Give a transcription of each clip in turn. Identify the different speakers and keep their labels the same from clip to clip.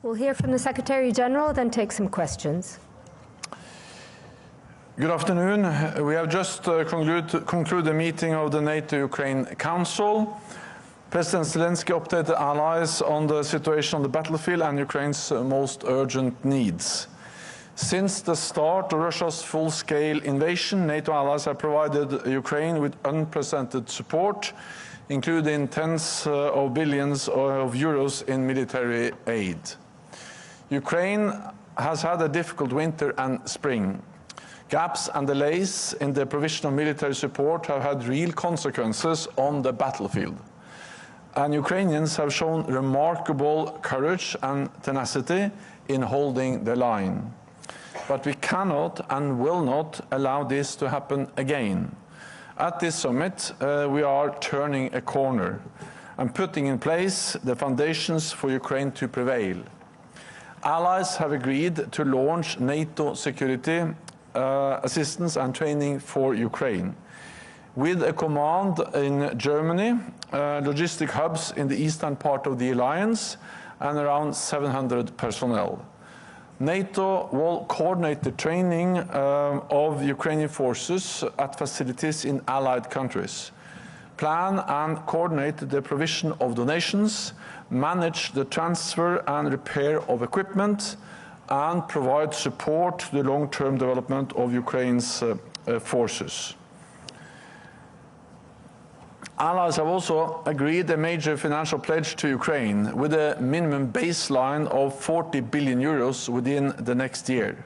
Speaker 1: We'll hear from the Secretary General, then take some questions.
Speaker 2: Good afternoon. We have just concluded the meeting of the NATO-Ukraine Council. President Zelensky updated allies on the situation on the battlefield and Ukraine's most urgent needs. Since the start of Russia's full-scale invasion, NATO allies have provided Ukraine with unprecedented support, including tens of billions of euros in military aid. Ukraine has had a difficult winter and spring. Gaps and delays in the provision of military support have had real consequences on the battlefield. And Ukrainians have shown remarkable courage and tenacity in holding the line. But we cannot and will not allow this to happen again. At this summit, we are turning a corner and putting in place the foundations for Ukraine to prevail. Allies have agreed to launch NATO security assistance and training for Ukraine. With a command in Germany, logistic hubs in the eastern part of the alliance, and around 700 personnel. NATO will coordinate the training of Ukrainian forces at facilities in allied countries, plan and coordinate the provision of donations, manage the transfer and repair of equipment, and provide support to the long-term development of Ukraine's forces. Allies have also agreed a major financial pledge to Ukraine with a minimum baseline of 40 billion euros within the next year,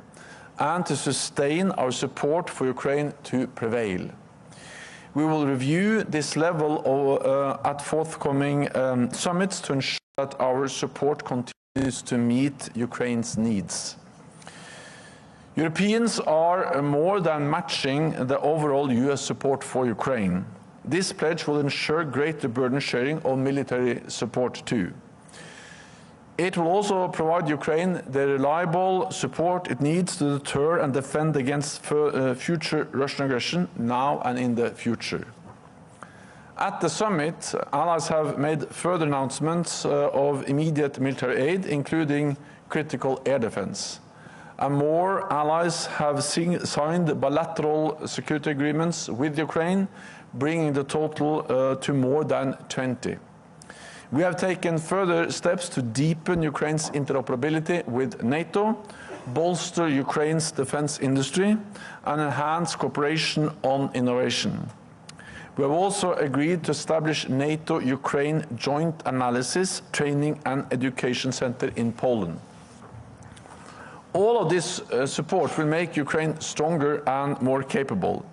Speaker 2: and to sustain our support for Ukraine to prevail. We will review this level at forthcoming summits to ensure that our support continues to meet Ukraine's needs. Europeans are more than matching the overall US support for Ukraine. This pledge will ensure greater burden sharing of military support too. It will also provide Ukraine the reliable support it needs to deter and defend against future Russian aggression now and in the future. At the summit, allies have made further announcements of immediate military aid, including critical air defense. And more allies have signed bilateral security agreements with Ukraine, bringing the total to more than 20. We have taken further steps to deepen Ukraine's interoperability with NATO, bolster Ukraine's defense industry, and enhance cooperation on innovation. We have also agreed to establish NATO-Ukraine Joint Analysis, Training and Education Center in Poland. All of this support will make Ukraine stronger and more capable.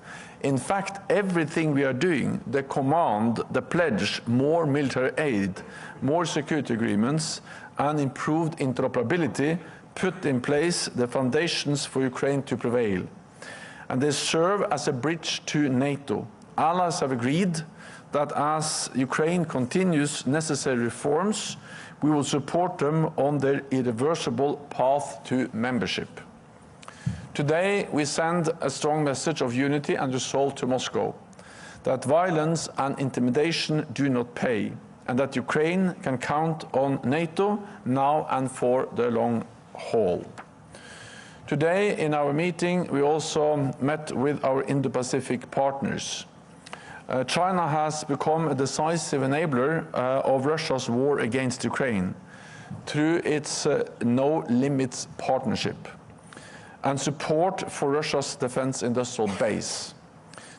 Speaker 2: In fact, everything we are doing, the command, the pledge, more military aid, more security agreements, and improved interoperability put in place the foundations for Ukraine to prevail. And they serve as a bridge to NATO. Allies have agreed that as Ukraine continues necessary reforms, we will support them on their irreversible path to membership. Today, we send a strong message of unity and resolve to Moscow, that violence and intimidation do not pay, and that Ukraine can count on NATO now and for the long haul. Today, in our meeting, we also met with our Indo-Pacific partners. China has become a decisive enabler of Russia's war against Ukraine through its No Limits partnership and support for Russia's defense industrial base.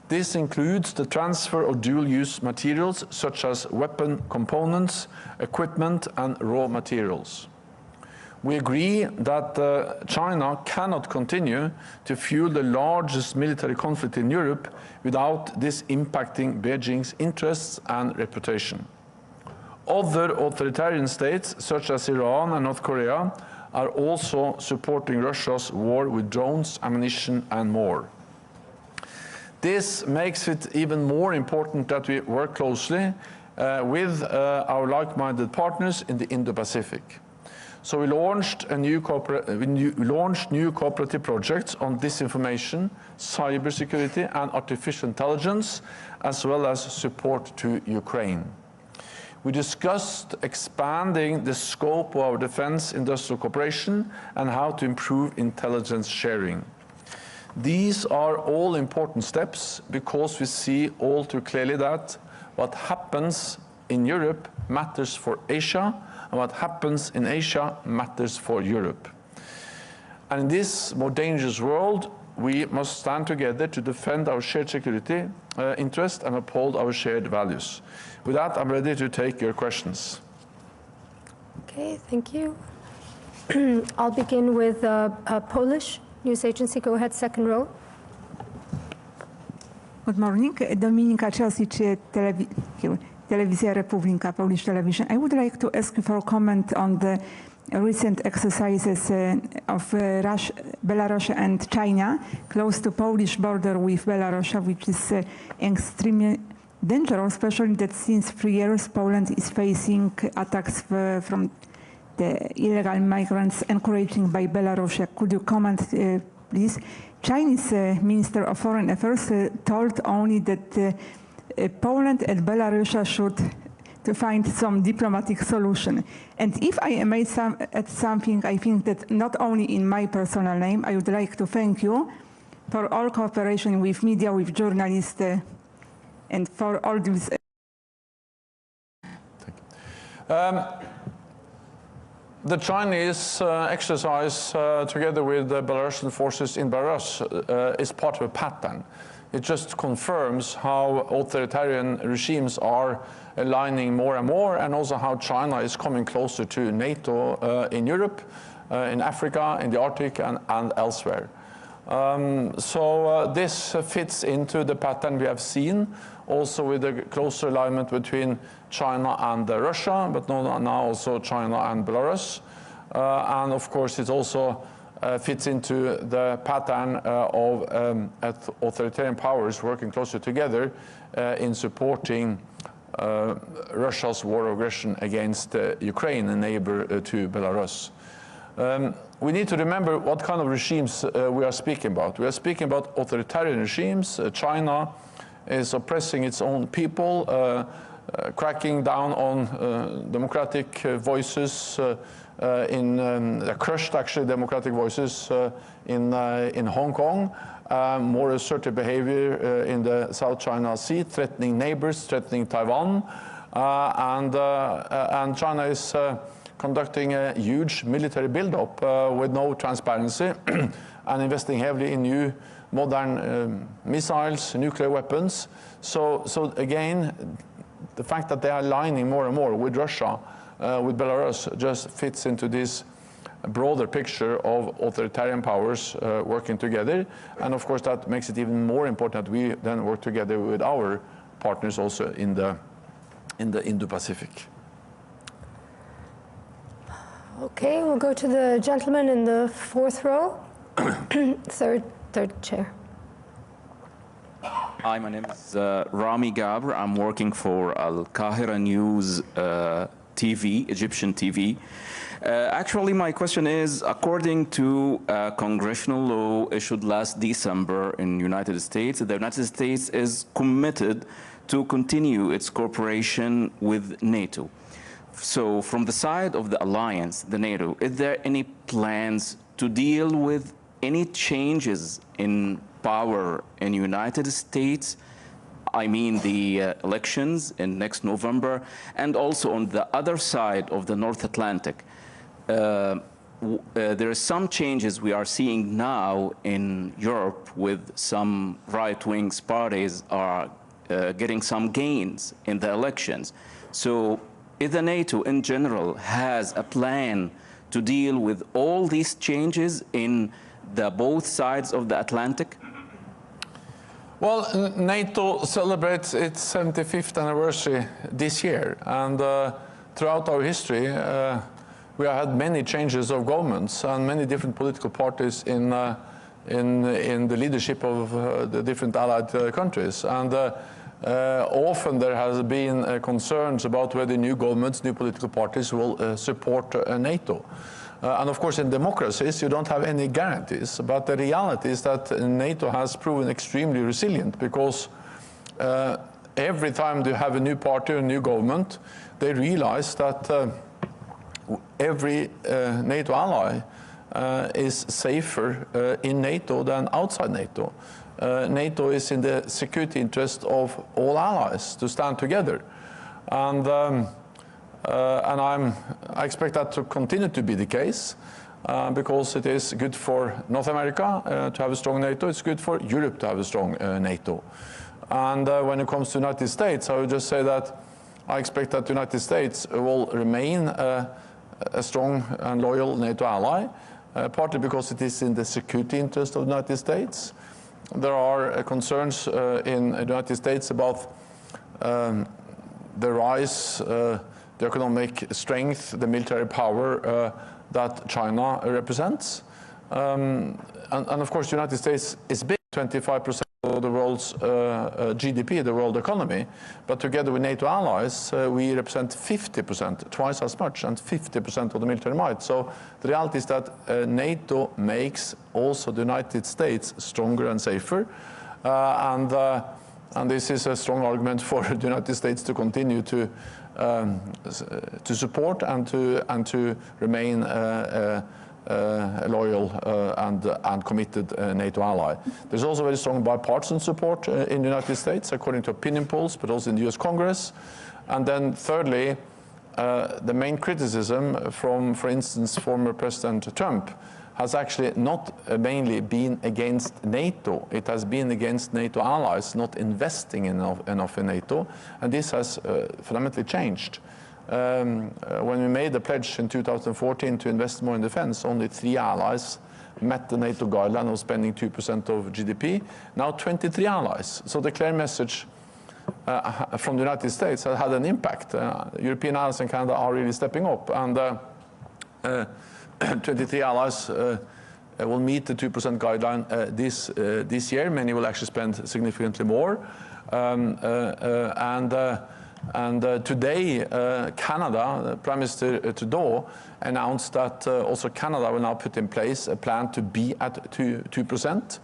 Speaker 2: This includes the transfer of dual-use materials such as weapon components, equipment, and raw materials. We agree that China cannot continue to fuel the largest military conflict in Europe without this impacting Beijing's interests and reputation. Other authoritarian states, such as Iran and North Korea, are also supporting Russia's war with drones, ammunition, and more. This makes it even more important that we work closely with our like-minded partners in the Indo-Pacific. So we launched new cooperative projects on disinformation, cybersecurity, and artificial intelligence, as well as support to Ukraine. We discussed expanding the scope of our defense industrial cooperation and how to improve intelligence sharing. These are all important steps because we see all too clearly that what happens in Europe matters for Asia, and what happens in Asia matters for Europe. And in this more dangerous world, we must stand together to defend our shared security interest and uphold our shared values. With that, I'm ready to take your questions.
Speaker 1: Okay, thank you. I'll begin with Polish news agency. Go ahead, second row.
Speaker 3: Good morning, Dominika Czasic, Telewizja Republika, Polish television. I would like to ask you for a comment on the recent exercises of Belarus and China close to Polish border with Belarus, which is extremely dangerous, especially that since 3 years Poland is facing attacks from the illegal migrants encouraged by Belarus. Could you comment, please? Chinese Minister of Foreign Affairs told only that Poland and Belarus should to find some diplomatic solution. And if I may add something, I think that not only in my personal name, I would like to thank you for all cooperation with media, with journalists, and for all this.
Speaker 2: The Chinese exercise together with the Belarusian forces in Belarus is part of a pattern. It just confirms how authoritarian regimes are aligning more and more, and also how China is coming closer to NATO in Europe, in Africa, in the Arctic, and elsewhere. This fits into the pattern we have seen, also with a closer alignment between China and Russia, but now also China and Belarus. And of course, it also fits into the pattern of authoritarian powers working closer together in supporting Russia's war of aggression against Ukraine, a neighbor to Belarus. We need to remember what kind of regimes we are speaking about. We are speaking about authoritarian regimes. China is oppressing its own people, cracking down on democratic voices, crushed actually democratic voices in Hong Kong, more assertive behavior in the South China Sea, threatening neighbors, threatening Taiwan, and China is conducting a huge military buildup with no transparency and investing heavily in new modern missiles, nuclear weapons. So again, the fact that they are aligning more and more with Russia, with Belarus, just fits into this broader picture of authoritarian powers working together. And of course, that makes it even more important that we then work together with our partners also in the Indo-Pacific.
Speaker 1: Okay, we'll go to the gentleman in the fourth row, third chair.
Speaker 4: Hi, my name is Rami Gabr. I'm working for Al Qahira News TV, Egyptian TV. Actually, my question is, according to a congressional law issued last December in the United States, the United States is committed to continue its cooperation with NATO. So from the side of the alliance, the NATO, is there any plans to deal with any changes in power in the United States? I mean the elections in next November, and also on the other side of the North Atlantic. There are some changes we are seeing now in Europe with some right-wing parties are getting some gains in the elections. So if the NATO in general has a plan to deal with all these changes in the both sides of the Atlantic?
Speaker 2: Well, NATO celebrates its 75th anniversary this year, and throughout our history, we have had many changes of governments and many different political parties in the leadership of the different allied countries. And often there has been concerns about whether new governments, new political parties will support NATO. And of course, in democracies, you don't have any guarantees. But the reality is that NATO has proven extremely resilient because every time they have a new party or a new government, they realize that every NATO ally is safer in NATO than outside NATO. NATO is in the security interest of all allies to stand together. And I expect that to continue to be the case because it is good for North America to have a strong NATO. It's good for Europe to have a strong NATO. And when it comes to the United States, I would just say that I expect that the United States will remain a strong and loyal NATO ally, partly because it is in the security interest of the United States. There are concerns in the United States about the rise, the economic strength, the military power that China represents. And of course, the United States is big, 25% of the world's GDP, the world economy. But together with NATO allies, we represent 50%, twice as much, and 50% of the military might. So the reality is that NATO makes also the United States stronger and safer. And this is a strong argument for the United States to continue to support and to remain a loyal and committed NATO ally. There's also very strong bipartisan support in the United States, according to opinion polls, but also in the US Congress. And then thirdly, the main criticism from, for instance, former President Trump has actually not mainly been against NATO. It has been against NATO allies not investing enough in NATO, and this has fundamentally changed. When we made the pledge in 2014 to invest more in defense, only 3 allies met the NATO guideline of spending 2% of GDP. Now 23 allies. So the clear message from the United States has had an impact. European allies and Canada are really stepping up, and 23 allies will meet the 2% guideline this year. Many will actually spend significantly more. Today, Canada, Prime Minister Trudeau announced that also Canada will now put in place a plan to be at 2%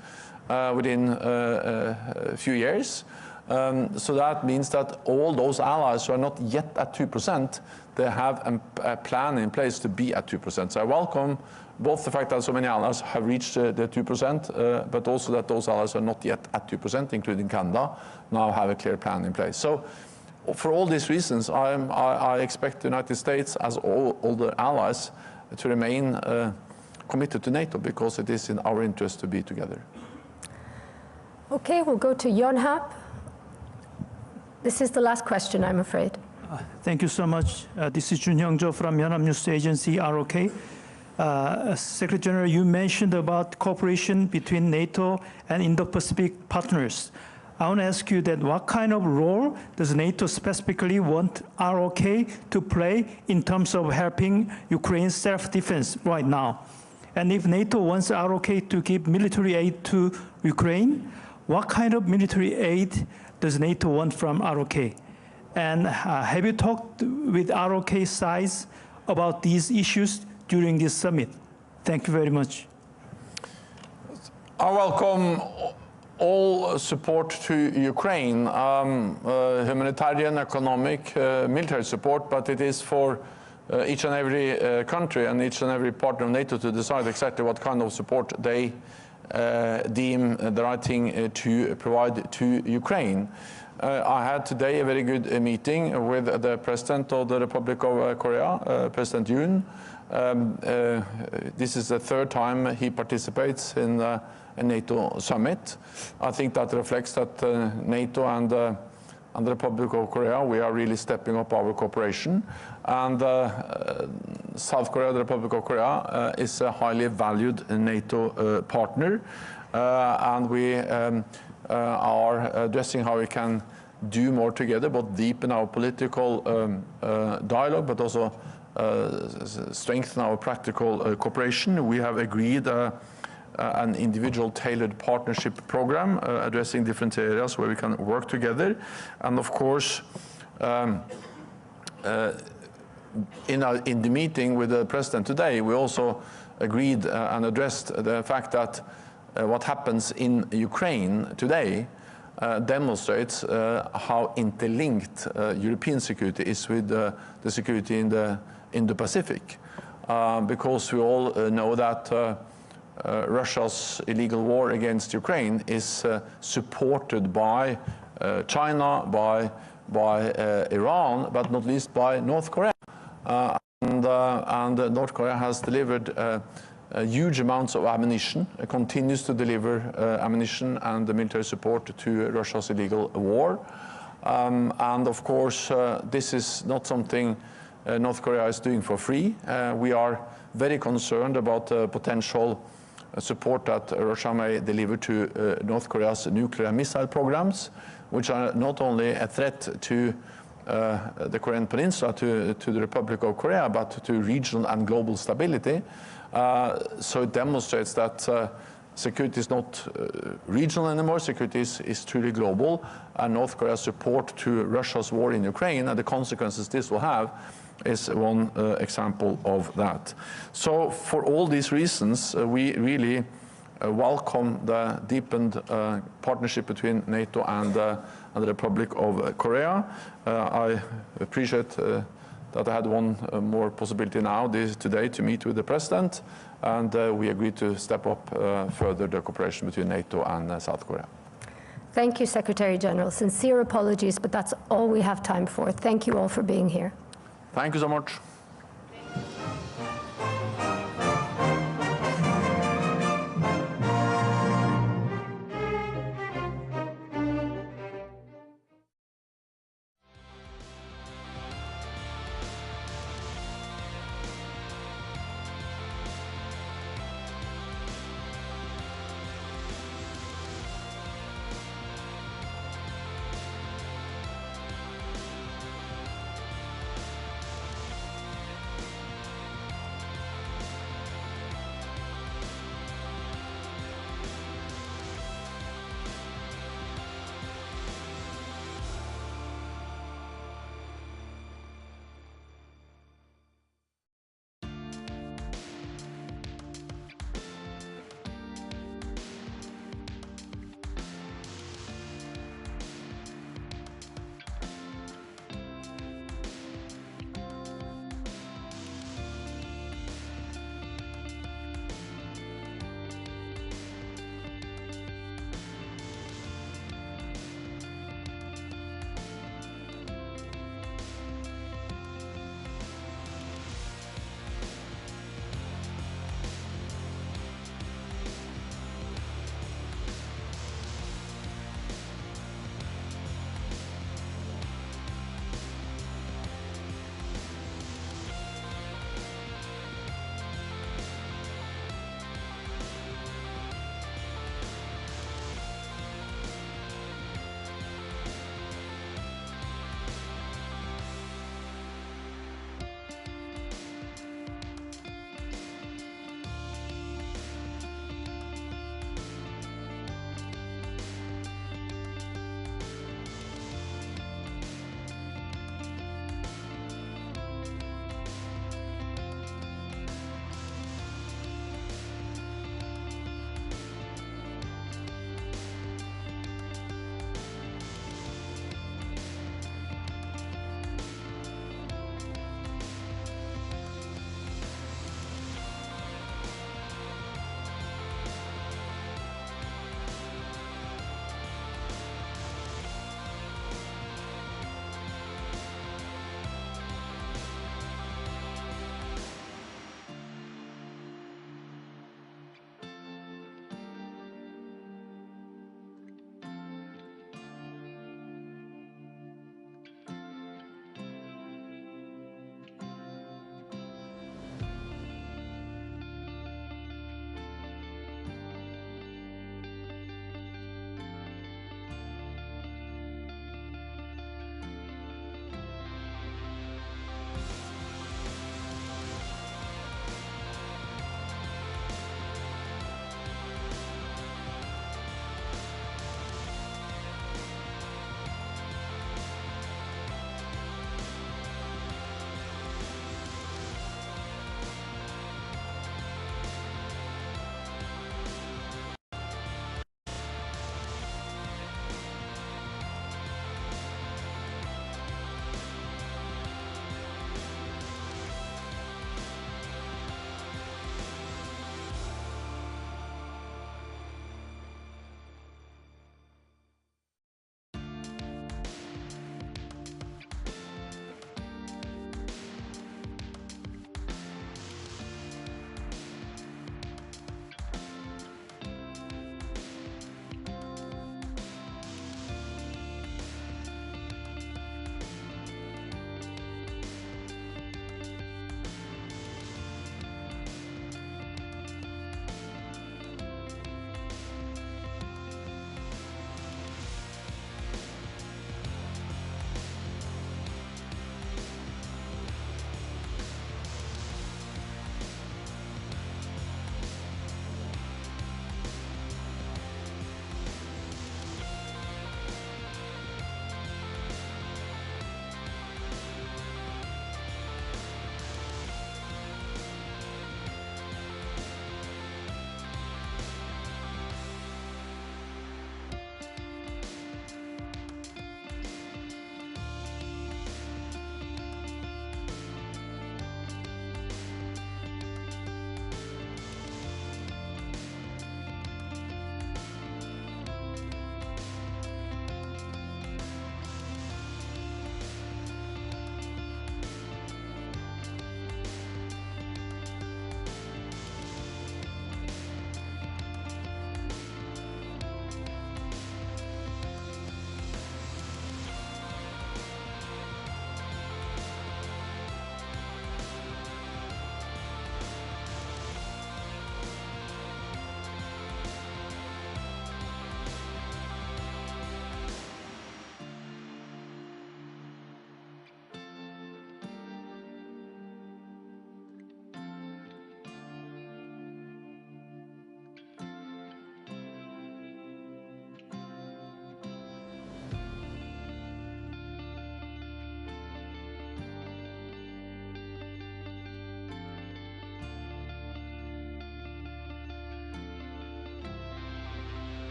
Speaker 2: within a few years. So that means that all those allies who are not yet at 2%, they have a plan in place to be at 2%. So I welcome both the fact that so many allies have reached the 2%, but also that those allies are not yet at 2%, including Canada, now have a clear plan in place. So for all these reasons, I expect the United States, as all the allies, to remain committed to NATO, because it is in our interest to be together.
Speaker 1: Okay, we'll go to Yonhap. This is the last question, I'm afraid.
Speaker 5: Thank you so much. This is Jun Hyung-jo from Yonhap News Agency, ROK. Secretary General, you mentioned about cooperation between NATO and Indo-Pacific partners. I want to ask you that what kind of role does NATO specifically want ROK to play in terms of helping Ukraine's self-defense right now? And if NATO wants ROK to give military aid to Ukraine, what kind of military aid does NATO want from ROK? And have you talked with ROK sides about these issues during this summit? Thank you very much.
Speaker 2: I welcome all support to Ukraine, humanitarian, economic, military support, but it is for each and every country and each and every partner of NATO to decide exactly what kind of support they deem the right thing to provide to Ukraine. I had today a very good meeting with the President of the Republic of Korea, President Yoon. This is the 3rd time he participates in a NATO summit. I think that reflects that NATO and the Republic of Korea, we are really stepping up our cooperation. And South Korea, the Republic of Korea, is a highly valued NATO partner. And we are addressing how we can do more together, both deepen our political dialogue, but also strengthen our practical cooperation. We have agreed an individual tailored partnership program addressing different areas where we can work together. And of course, in the meeting with the President today, we also agreed and addressed the fact that what happens in Ukraine today demonstrates how interlinked European security is with the security in the Indo-Pacific. Because we all know that Russia's illegal war against Ukraine is supported by China, by Iran, but not least by North Korea. And North Korea has delivered huge amounts of ammunition, continues to deliver ammunition and the military support to Russia's illegal war. And of course, this is not something North Korea is doing for free. We are very concerned about the potential support that Russia may deliver to North Korea's nuclear missile programs, which are not only a threat to the Korean Peninsula, to the Republic of Korea, but to regional and global stability. So it demonstrates that security is not regional anymore, security is truly global, and North Korea's support to Russia's war in Ukraine and the consequences this will have is one example of that. So for all these reasons, we really welcome the deepened partnership between NATO and the Republic of Korea. I appreciate that I had one more possibility now today to meet with the President, and we agreed to step up further the cooperation between NATO and South Korea.
Speaker 1: Thank you, Secretary General. Sincere apologies, but that's all we have time for. Thank you all for being here.
Speaker 2: Thank you so much.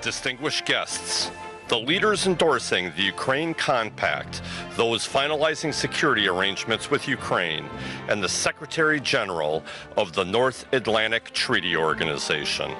Speaker 6: Distinguished guests, the leaders endorsing the Ukraine Compact, those finalizing security arrangements with Ukraine, and the Secretary General of the North Atlantic Treaty Organization.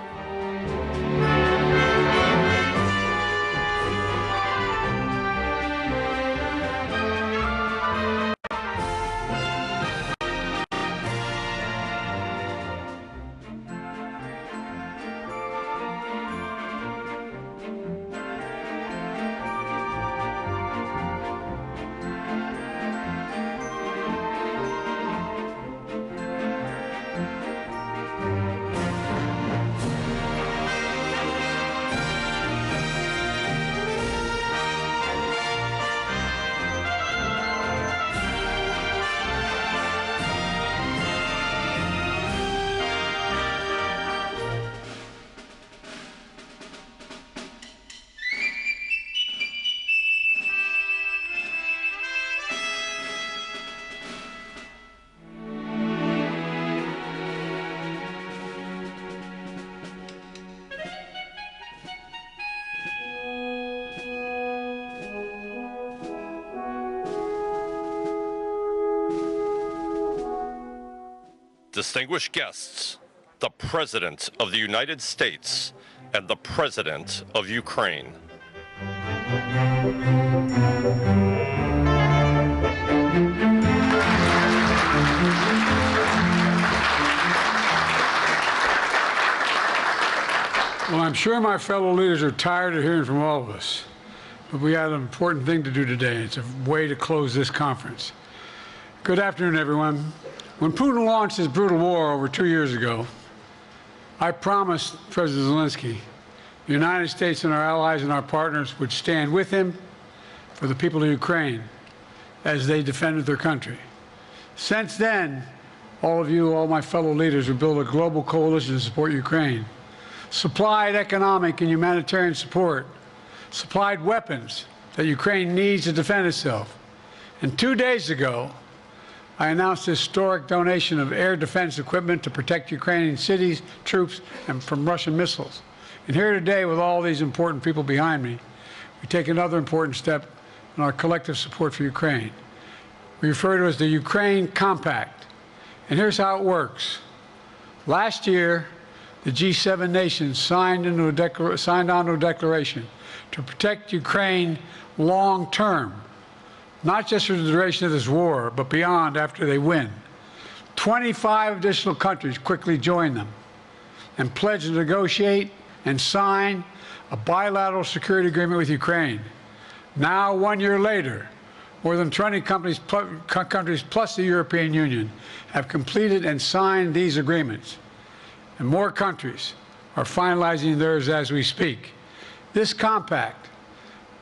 Speaker 6: Distinguished guests, the President of the United States and the President of Ukraine.
Speaker 7: Well, I'm sure my fellow leaders are tired of hearing from all of us, but we have an important thing to do today. It's a way to close this conference. Good afternoon, everyone. When Putin launched his brutal war over 2 years ago, I promised President Zelensky the United States and our allies and our partners would stand with him for the people of Ukraine as they defended their country. Since then, all of you, all my fellow leaders, have built a global coalition to support Ukraine, supplied economic and humanitarian support, supplied weapons that Ukraine needs to defend itself. And 2 days ago, I announced a historic donation of air defense equipment to protect Ukrainian cities, troops, and from Russian missiles. And here today, with all these important people behind me, we take another important step in our collective support for Ukraine. We refer to it as the Ukraine Compact. And here's how it works. Last year, the G7 nations signed onto a declaration to protect Ukraine long term, not just for the duration of this war, but beyond after they win. 25 additional countries quickly joined them and pledged to negotiate and sign a bilateral security agreement with Ukraine. Now, 1 year later, more than 20 countries plus the European Union have completed and signed these agreements. And more countries are finalizing theirs as we speak. This compact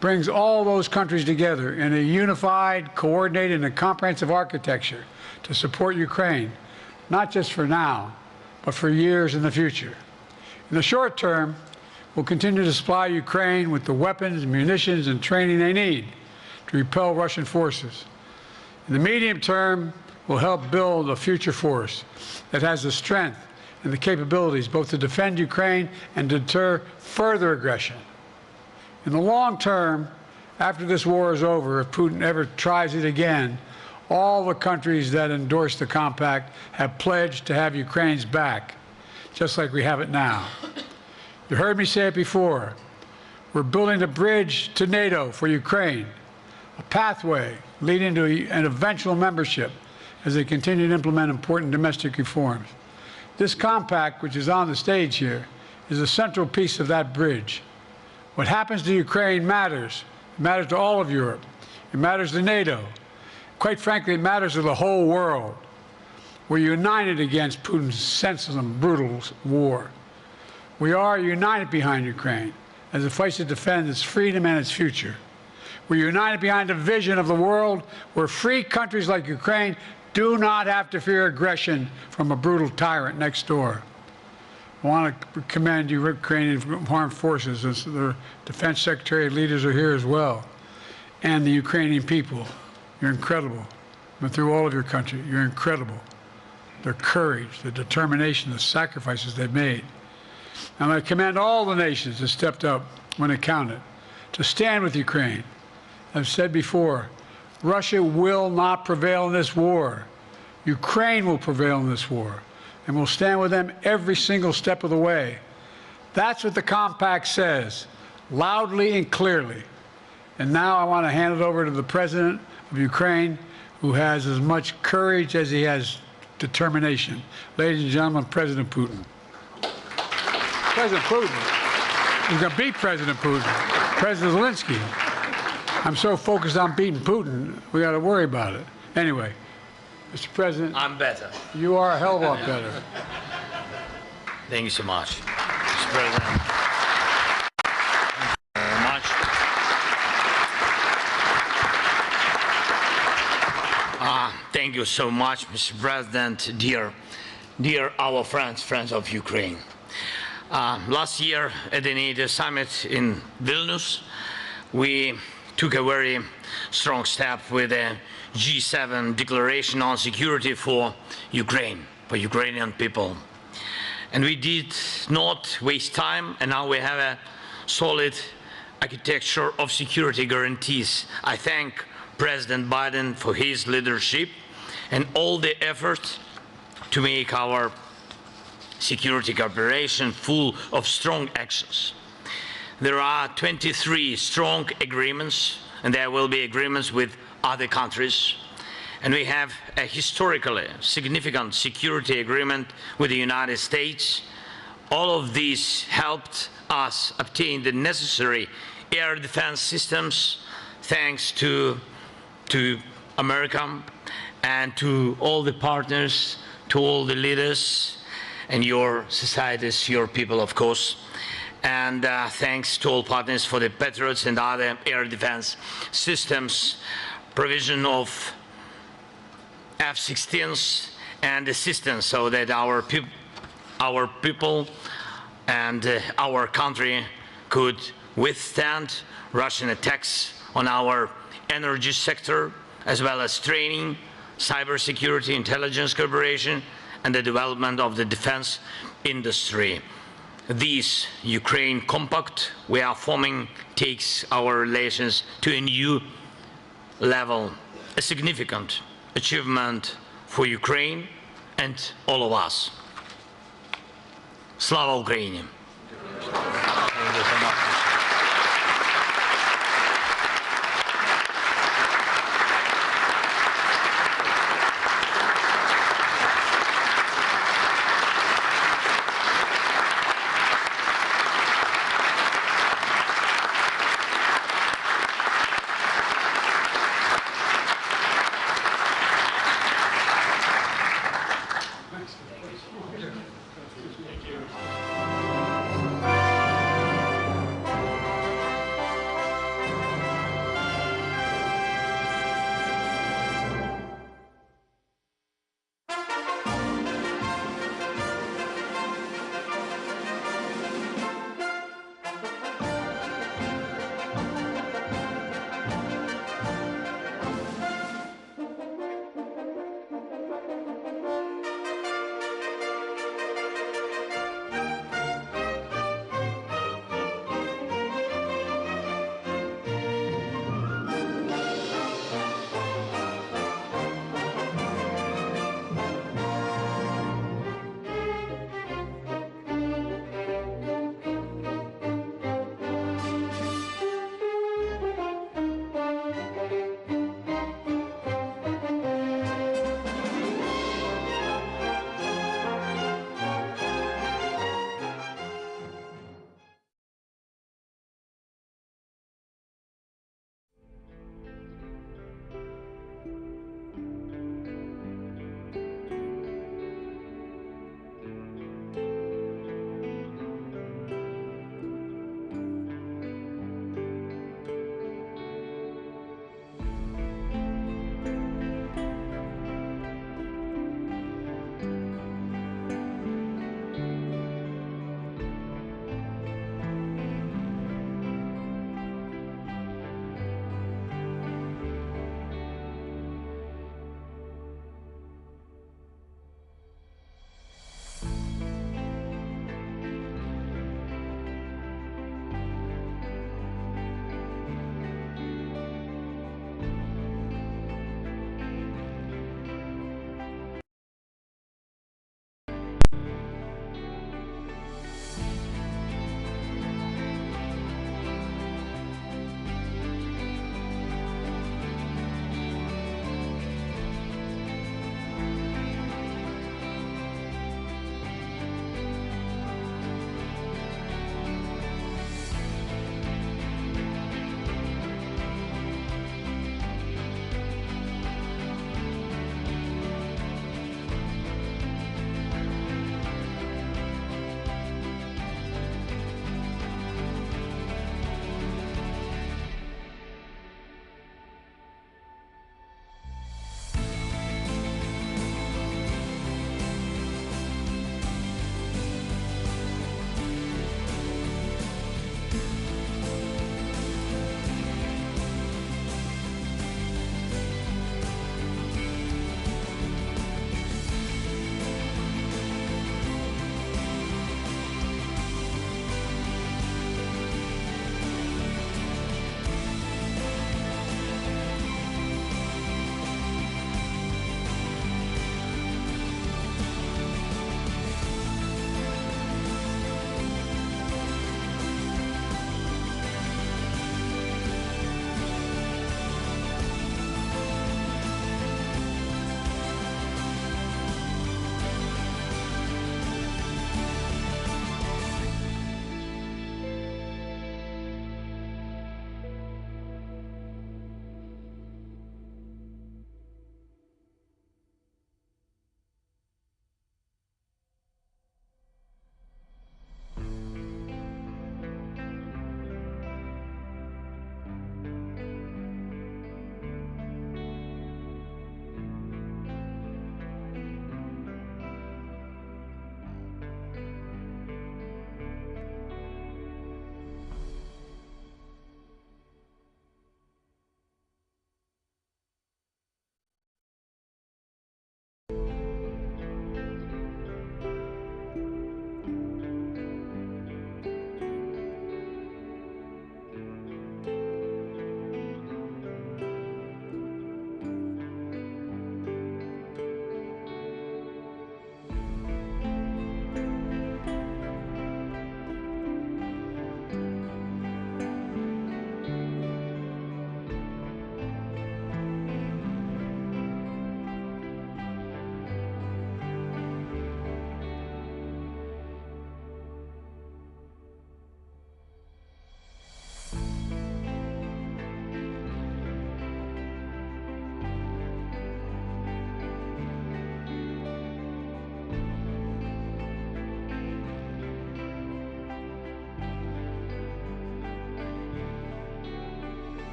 Speaker 7: brings all those countries together in a unified, coordinated, and comprehensive architecture to support Ukraine, not just for now, but for years in the future. In the short term, we'll continue to supply Ukraine with the weapons, munitions, and training they need to repel Russian forces. In the medium term, we'll help build a future force that has the strength and the capabilities both to defend Ukraine and deter further aggression. In the long term, after this war is over, if Putin ever tries it again, all the countries that endorsed the compact have pledged to have Ukraine's back, just like we have it now. You heard me say it before. We're building a bridge to NATO for Ukraine, a pathway leading to an eventual membership as they continue to implement important domestic reforms. This compact, which is on the stage here, is a central piece of that bridge. What happens to Ukraine matters. It matters to all of Europe. It matters to NATO. Quite frankly, it matters to the whole world. We're united against Putin's senseless and brutal war. We are united behind Ukraine as it fights to defend its freedom and its future. We're united behind a vision of the world where free countries like Ukraine do not have to fear aggression from a brutal tyrant next door. I want to commend you, Ukrainian armed forces, as their defense secretary leaders are here as well, and the Ukrainian people. You're incredible. But through all of your country, you're incredible. Their courage, the determination, the sacrifices they've made. And I commend all the nations that stepped up when it counted to stand with Ukraine. I've said before, Russia will not prevail in this war. Ukraine will prevail in this war, and we'll stand with them every single step of the way. That's what the compact says, loudly and clearly. And now I want to hand it over to the President of Ukraine, who has as much courage as he has determination. Ladies and gentlemen, President Putin. President Putin. He's going to beat President Putin. President Zelensky. I'm so focused on beating Putin, we got to worry about it. Anyway, Mr. President.
Speaker 8: I'm better.
Speaker 7: You are a hell of a lot better.
Speaker 8: Thank you so much, Mr. President. Thank you very much. Thank you so much, Mr. President. Dear our friends of Ukraine. Last year at the NATO summit in Vilnius, we took a very strong step with a G7 declaration on security for Ukraine, for Ukrainian people. And we did not waste time, and now we have a solid architecture of security guarantees. I thank President Biden for his leadership and all the efforts to make our security cooperation full of strong actions. There are 23 strong agreements, and there will be agreements with other countries. And we have a historically significant security agreement with the United States. All of these helped us obtain the necessary air defense systems, thanks to America and to all the partners, to all the leaders, and your societies, your people, of course. And thanks to all partners for the Patriots and other air defense systems, provision of F-16s and assistance so that our people and our country could withstand Russian attacks on our energy sector, as well as training, cybersecurity, intelligence cooperation, and the development of the defense industry. This Ukraine compact we are forming takes our relations to a new level, a significant achievement for Ukraine and all of us. Slava Ukraini! Thank you so much.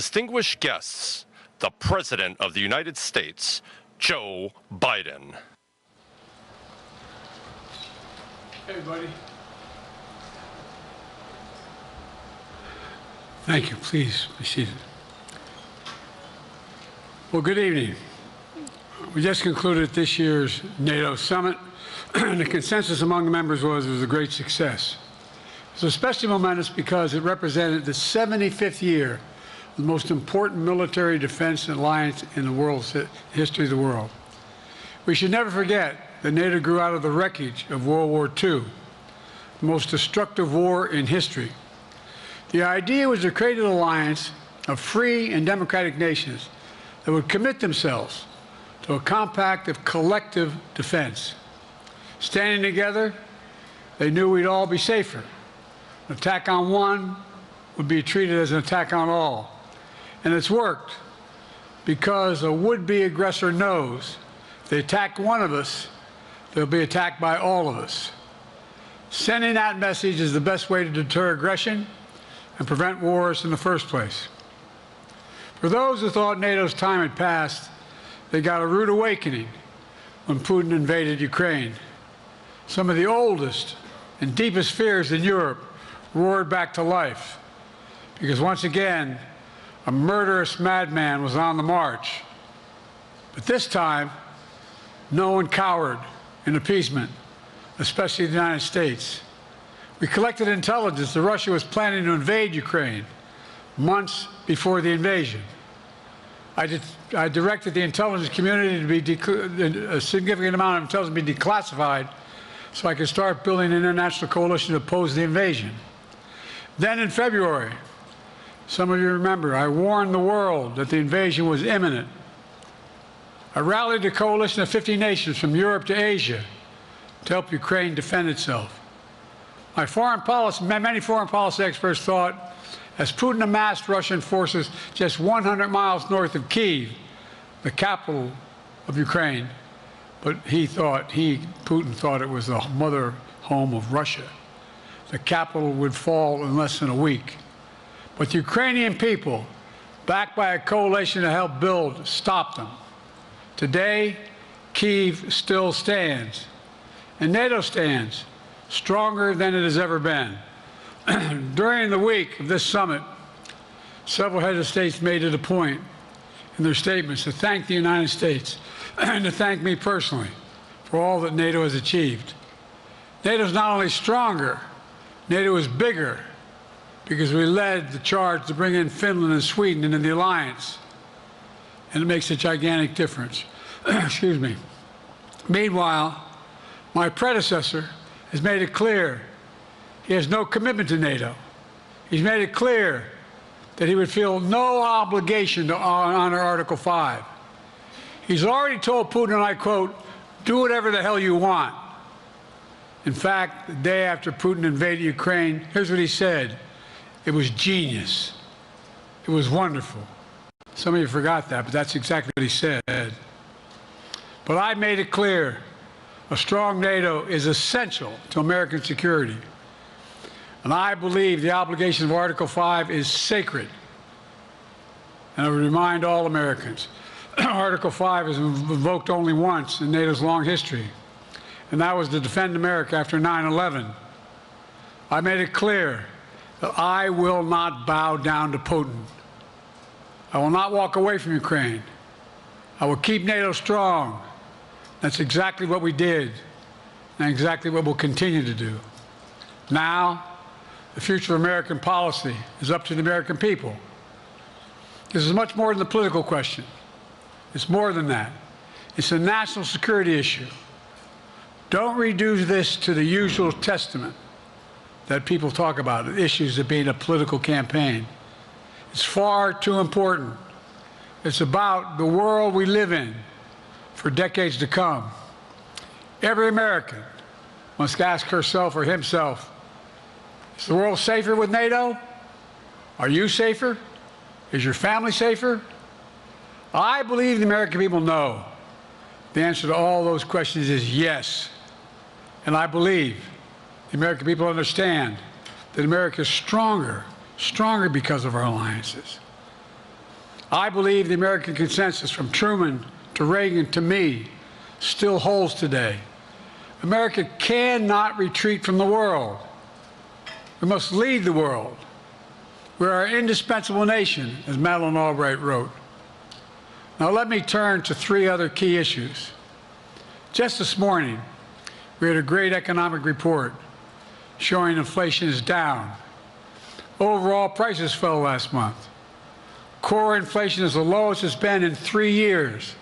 Speaker 6: Distinguished guests, the President of the United States, Joe Biden.
Speaker 7: Hey, buddy. Thank you. Please be seated. Well, good evening. We just concluded this year's NATO summit, and the consensus among the members was it was a great success. It was especially momentous because it represented the 75th year of the most important military defense alliance in the world's history of the world. We should never forget that NATO grew out of the wreckage of World War II, the most destructive war in history. The idea was to create an alliance of free and democratic nations that would commit themselves to a compact of collective defense. Standing together, they knew we'd all be safer. An attack on one would be treated as an attack on all. And it's worked because a would-be aggressor knows if they attack one of us, they'll be attacked by all of us. Sending that message is the best way to deter aggression and prevent wars in the first place. For those who thought NATO's time had passed, they got a rude awakening when Putin invaded Ukraine. Some of the oldest and deepest fears in Europe roared back to life because once again, a murderous madman was on the march. But this time, no one cowered in appeasement, especially the United States. We collected intelligence that Russia was planning to invade Ukraine months before the invasion. I directed the intelligence community to be a significant amount of intelligence be declassified so I could start building an international coalition to oppose the invasion. Then in February, some of you remember, I warned the world that the invasion was imminent. I rallied a coalition of 50 nations from Europe to Asia to help Ukraine defend itself. Many foreign policy experts thought, as Putin amassed Russian forces just 100 miles north of Kyiv, the capital of Ukraine, but Putin thought it was the mother home of Russia. The capital would fall in less than a week. But the Ukrainian people, backed by a coalition to help build, stopped them. Today, Kyiv still stands, and NATO stands stronger than it has ever been. During the week of this summit, several heads of states made it a point in their statements to thank the United States and to thank me personally for all that NATO has achieved. NATO is not only stronger, NATO is bigger because we led the charge to bring in Finland and Sweden into the alliance, and it makes a gigantic difference. Excuse me. Meanwhile, my predecessor has made it clear he has no commitment to NATO. He's made it clear that he would feel no obligation to honor Article 5. He's already told Putin, and I quote, "Do whatever the hell you want." In fact, the day after Putin invaded Ukraine, here's what he said. It was genius. It was wonderful. Some of you forgot that, but that's exactly what he said. But I made it clear, a strong NATO is essential to American security. And I believe the obligation of Article 5 is sacred. And I would remind all Americans, Article 5 is invoked only once in NATO's long history, and that was to defend America after 9/11. I made it clear that I will not bow down to Putin. I will not walk away from Ukraine. I will keep NATO strong. That's exactly what we did, and exactly what we'll continue to do. Now, the future of American policy is up to the American people. This is much more than a political question. It's more than that. It's a national security issue. Don't reduce this to the usual testament that people talk about, issues of being a political campaign. It's far too important. It's about the world we live in for decades to come. Every American must ask herself or himself, is the world safer with NATO? Are you safer? Is your family safer? I believe the American people know. The answer to all those questions is yes. And I believe the American people understand that America is stronger because of our alliances. I believe the American consensus from Truman to Reagan to me still holds today. America cannot retreat from the world. We must lead the world. We are an indispensable nation, as Madeleine Albright wrote. Now let me turn to three other key issues. Just this morning, we had a great economic report showing inflation is down. Overall prices fell last month. Core inflation is the lowest it's been in 3 years.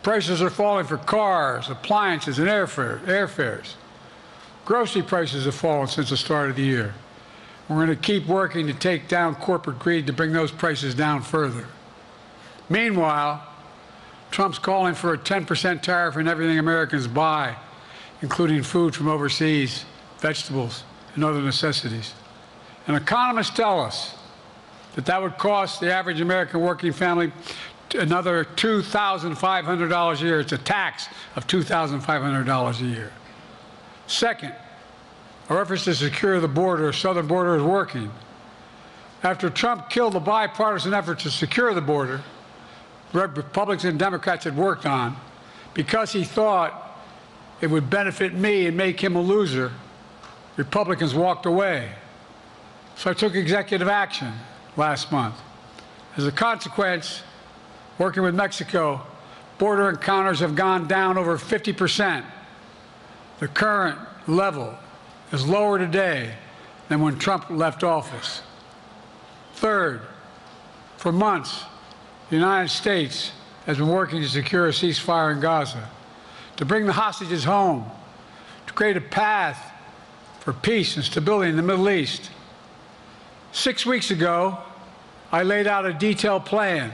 Speaker 7: Prices are falling for cars, appliances, and airfares. Grocery prices have fallen since the start of the year. We're going to keep working to take down corporate greed to bring those prices down further. Meanwhile, Trump's calling for a 10% tariff on everything Americans buy, including food from overseas, vegetables, and other necessities. And economists tell us that that would cost the average American working family another $2,500 a year. It's a tax of $2,500 a year. Second, our efforts to secure the border, southern border, is working. After Trump killed the bipartisan effort to secure the border, Republicans and Democrats had worked on, because he thought it would benefit me and make him a loser, Republicans walked away. So I took executive action last month. As a consequence, working with Mexico, border encounters have gone down over 50%. The current level is lower today than when Trump left office. Third, for months, the United States has been working to secure a ceasefire in Gaza, to bring the hostages home, to create a path for peace and stability in the Middle East. 6 weeks ago, I laid out a detailed plan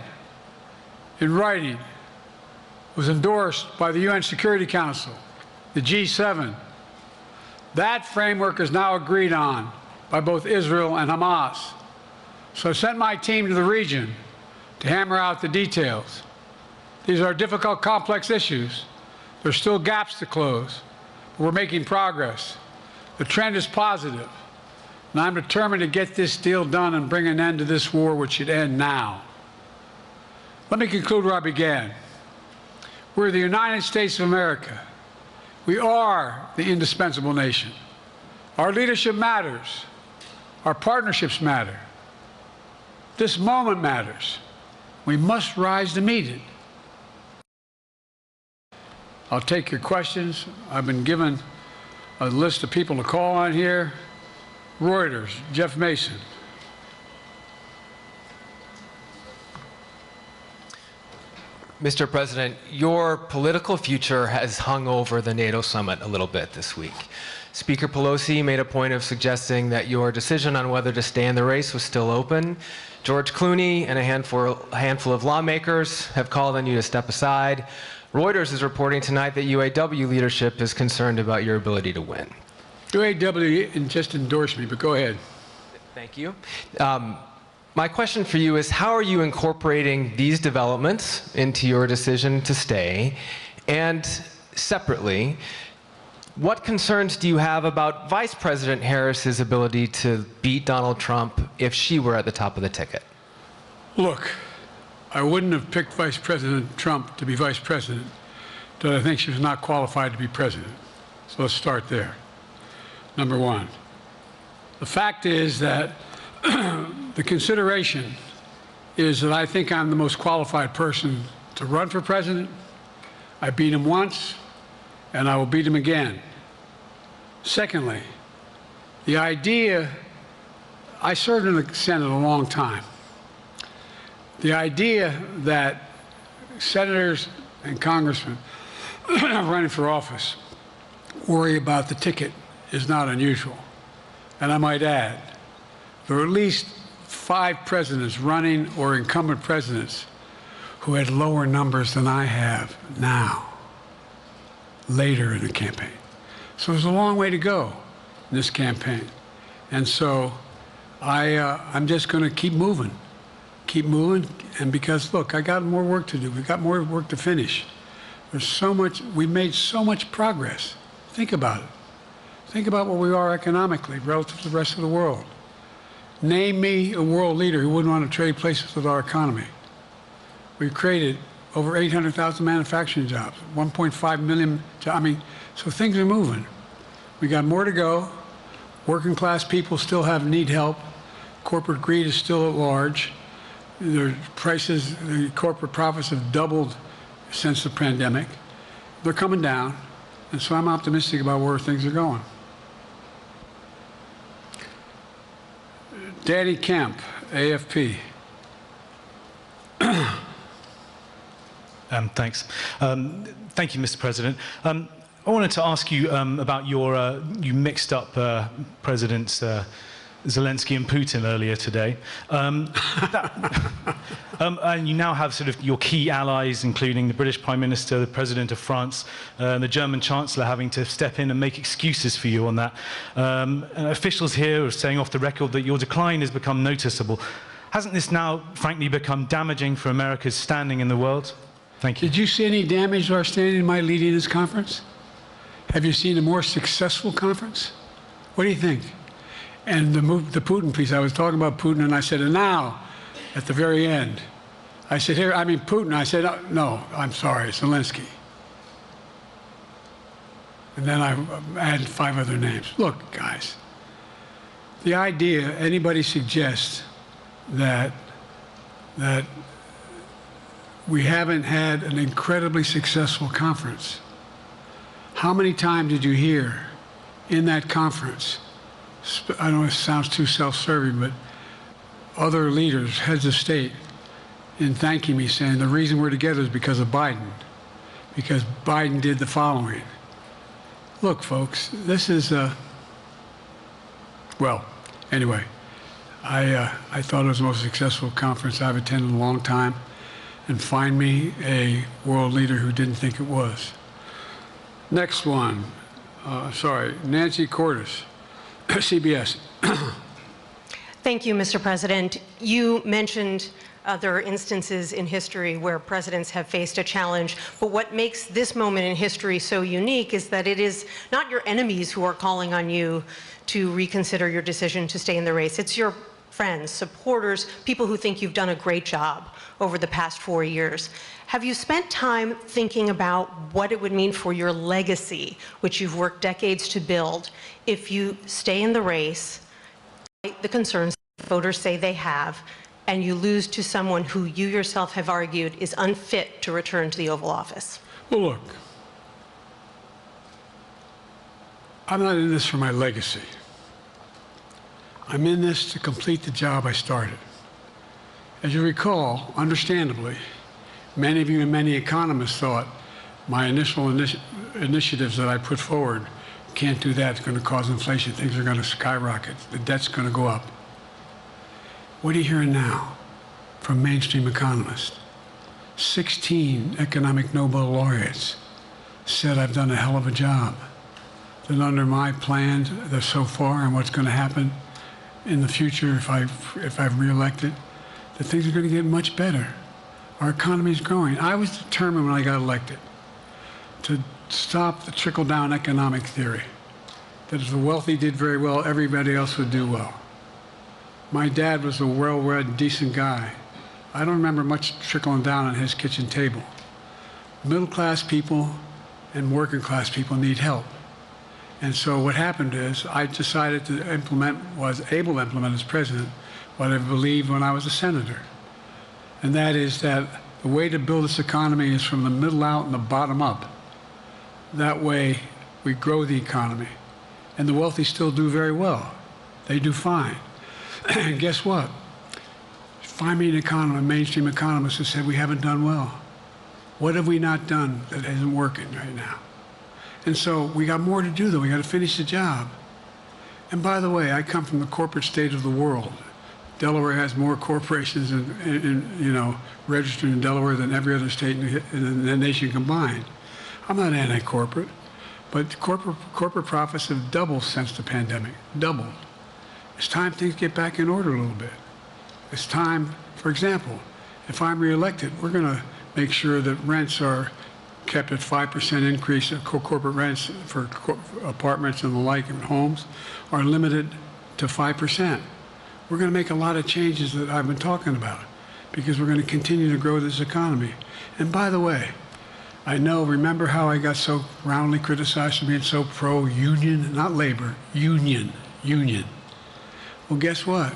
Speaker 7: in writing. It was endorsed by the UN Security Council, the G7. That framework is now agreed on by both Israel and Hamas. So I sent my team to the region to hammer out the details. These are difficult, complex issues. There's still gaps to close, but we're making progress. The trend is positive, and I'm determined to get this deal done and bring an end to this war, which should end now. Let me conclude where I began. We're the United States of America. We are the indispensable nation. Our leadership matters. Our partnerships matter. This moment matters. We must rise to meet it. I'll take your questions. I've been given a list of people to call on here. Reuters, Jeff Mason.
Speaker 9: Mr. President, your political future has hung over the NATO summit a little bit this week. Speaker Pelosi made a point of suggesting that your decision on whether to stay in the race was still open. George Clooney and a handful of lawmakers have called on you to step aside. Reuters is reporting tonight that UAW leadership is concerned about your ability to win.
Speaker 7: UAW just endorsed me, but go ahead.
Speaker 9: Thank you. My question for you is, how are you incorporating these developments into your decision to stay? And separately, what concerns do you have about Vice President Harris's ability to beat Donald Trump if she were at the top of the ticket?
Speaker 7: Look, I wouldn't have picked Vice President Trump to be vice president, but I think she was not qualified to be president. So let's start there. Number one. The fact is that the consideration is that I think I'm the most qualified person to run for president. I beat him once, and I will beat him again. Secondly, the idea, I served in the Senate a long time. The idea that senators and congressmen running for office worry about the ticket is not unusual. And I might add, there are at least 5 presidents running or incumbent presidents who had lower numbers than I have now, later in the campaign. So there's a long way to go in this campaign. And so I'm just going to keep moving, and because, look, I got more work to do. We've got more work to finish. There's so much, we made so much progress. Think about it. Think about where we are economically relative to the rest of the world. Name me a world leader who wouldn't want to trade places with our economy. We've created over 800,000 manufacturing jobs, 1.5 million jobs. I mean, so things are moving. We got more to go. Working class people still need help. Corporate greed is still at large. Their prices, the corporate profits have doubled since the pandemic. They're coming down, and so I'm optimistic about where things are going. Danny Kemp, AFP.
Speaker 10: Thanks. Thank you, Mr. President. I wanted to ask you about your, you mixed up Presidents Zelensky and Putin earlier today. And you now have sort of your key allies, including the British Prime Minister, the President of France, and the German Chancellor having to step in and make excuses for you on that. And officials here are saying off the record that your decline has become noticeable. Hasn't this now, frankly, become damaging for America's standing in the world? Thank you.
Speaker 7: Did you see any damage to our standing in my leading this conference? Have you seen a more successful conference? What do you think? And the Putin piece, I was talking about Putin, and I said, and now, at the very end, I said, here, I mean Putin. I said, no, I'm sorry, Zelensky. And then I added 5 other names. Look, guys, the idea anybody suggests that we haven't had an incredibly successful conference. How many times did you hear in that conference, I know it sounds too self-serving, but other leaders, heads of state, in thanking me, saying the reason we're together is because of Biden, because Biden did the following. Look, folks, this is, well, anyway, I thought it was the most successful conference I've attended in a long time, and find me a world leader who didn't think it was. Next one, Nancy Cordes, CBS.
Speaker 11: Thank you, Mr. President. You mentioned there are instances in history where presidents have faced a challenge, but what makes this moment in history so unique is that it is not your enemies who are calling on you to reconsider your decision to stay in the race. It's your friends, supporters, people who think you've done a great job over the past 4 years. Have you spent time thinking about what it would mean for your legacy, which you've worked decades to build, if you stay in the race, the concerns voters say they have, and you lose to someone who you yourself have argued is unfit to return to the Oval Office?
Speaker 7: Well, look, I'm not in this for my legacy. I'm in this to complete the job I started. As you recall, understandably, many of you and many economists thought my initial initiatives that I put forward, can't do that, it's going to cause inflation, things are going to skyrocket, the debt's going to go up. What are you hearing now from mainstream economists? 16 economic Nobel laureates said I've done a hell of a job. That under my plan so far and what's going to happen in the future if I'm reelected, that things are going to get much better. Our economy is growing. I was determined when I got elected to stop the trickle-down economic theory, that if the wealthy did very well, everybody else would do well. My dad was a well-read, decent guy. I don't remember much trickling down on his kitchen table. Middle-class people and working-class people need help. And so what happened is I decided to was able to implement as president what I believed when I was a senator. And that is that the way to build this economy is from the middle out and the bottom up. That way we grow the economy. And the wealthy still do very well. They do fine. And guess what? Find me an economist, a mainstream economist who said we haven't done well. What have we not done that isn't working right now? And so we got more to do, though. We got to finish the job. And by the way, I come from the corporate state of the world. Delaware has more corporations registered in Delaware than every other state in the nation combined. I'm not anti-corporate, but corporate profits have doubled since the pandemic, doubled. It's time things get back in order a little bit. It's time, for example, if I'm reelected, we're going to make sure that rents are kept at 5% increase in corporate rents for apartments and the like and homes are limited to 5%. We're going to make a lot of changes that I've been talking about. because we're going to continue to grow this economy. And by the way, remember how I got so roundly criticized for being so pro-union, not labor, union. Well, guess what?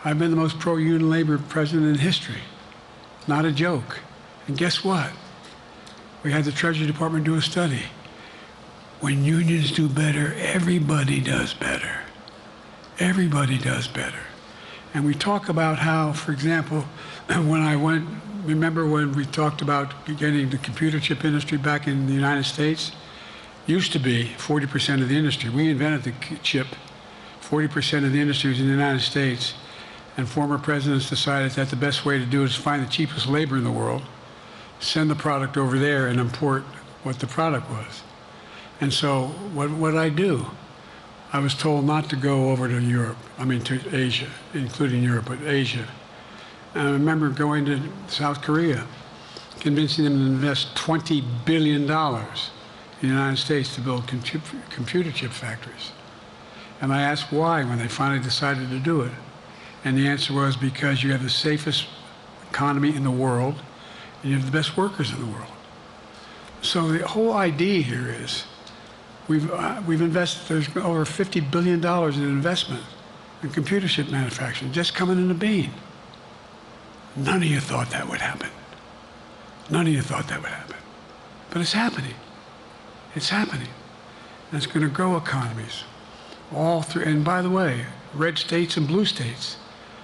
Speaker 7: I've been the most pro-union labor president in history. Not a joke. And guess what? We had the Treasury Department do a study. When unions do better, everybody does better. Everybody does better. And we talk about how, for example, remember when we talked about getting the computer chip industry back in the United States? Used to be 40% of the industry. We invented the chip. 40% of the industry was in the United States. And former presidents decided that the best way to do it is find the cheapest labor in the world, send the product over there, and import what the product was. And so what did I do? I was told not to go over to Europe, to Asia, including Europe, but Asia. And I remember going to South Korea, convincing them to invest $20 billion in the United States to build computer chip factories. And I asked why when they finally decided to do it. And the answer was because you have the safest economy in the world, and you have the best workers in the world. So the whole idea here is we've invested, there's over $50 billion in investment in computer chip manufacturing just coming in the bean. None of you thought that would happen. None of you thought that would happen. But it's happening. It's happening. And it's going to grow economies all through. And by the way, red states and blue states.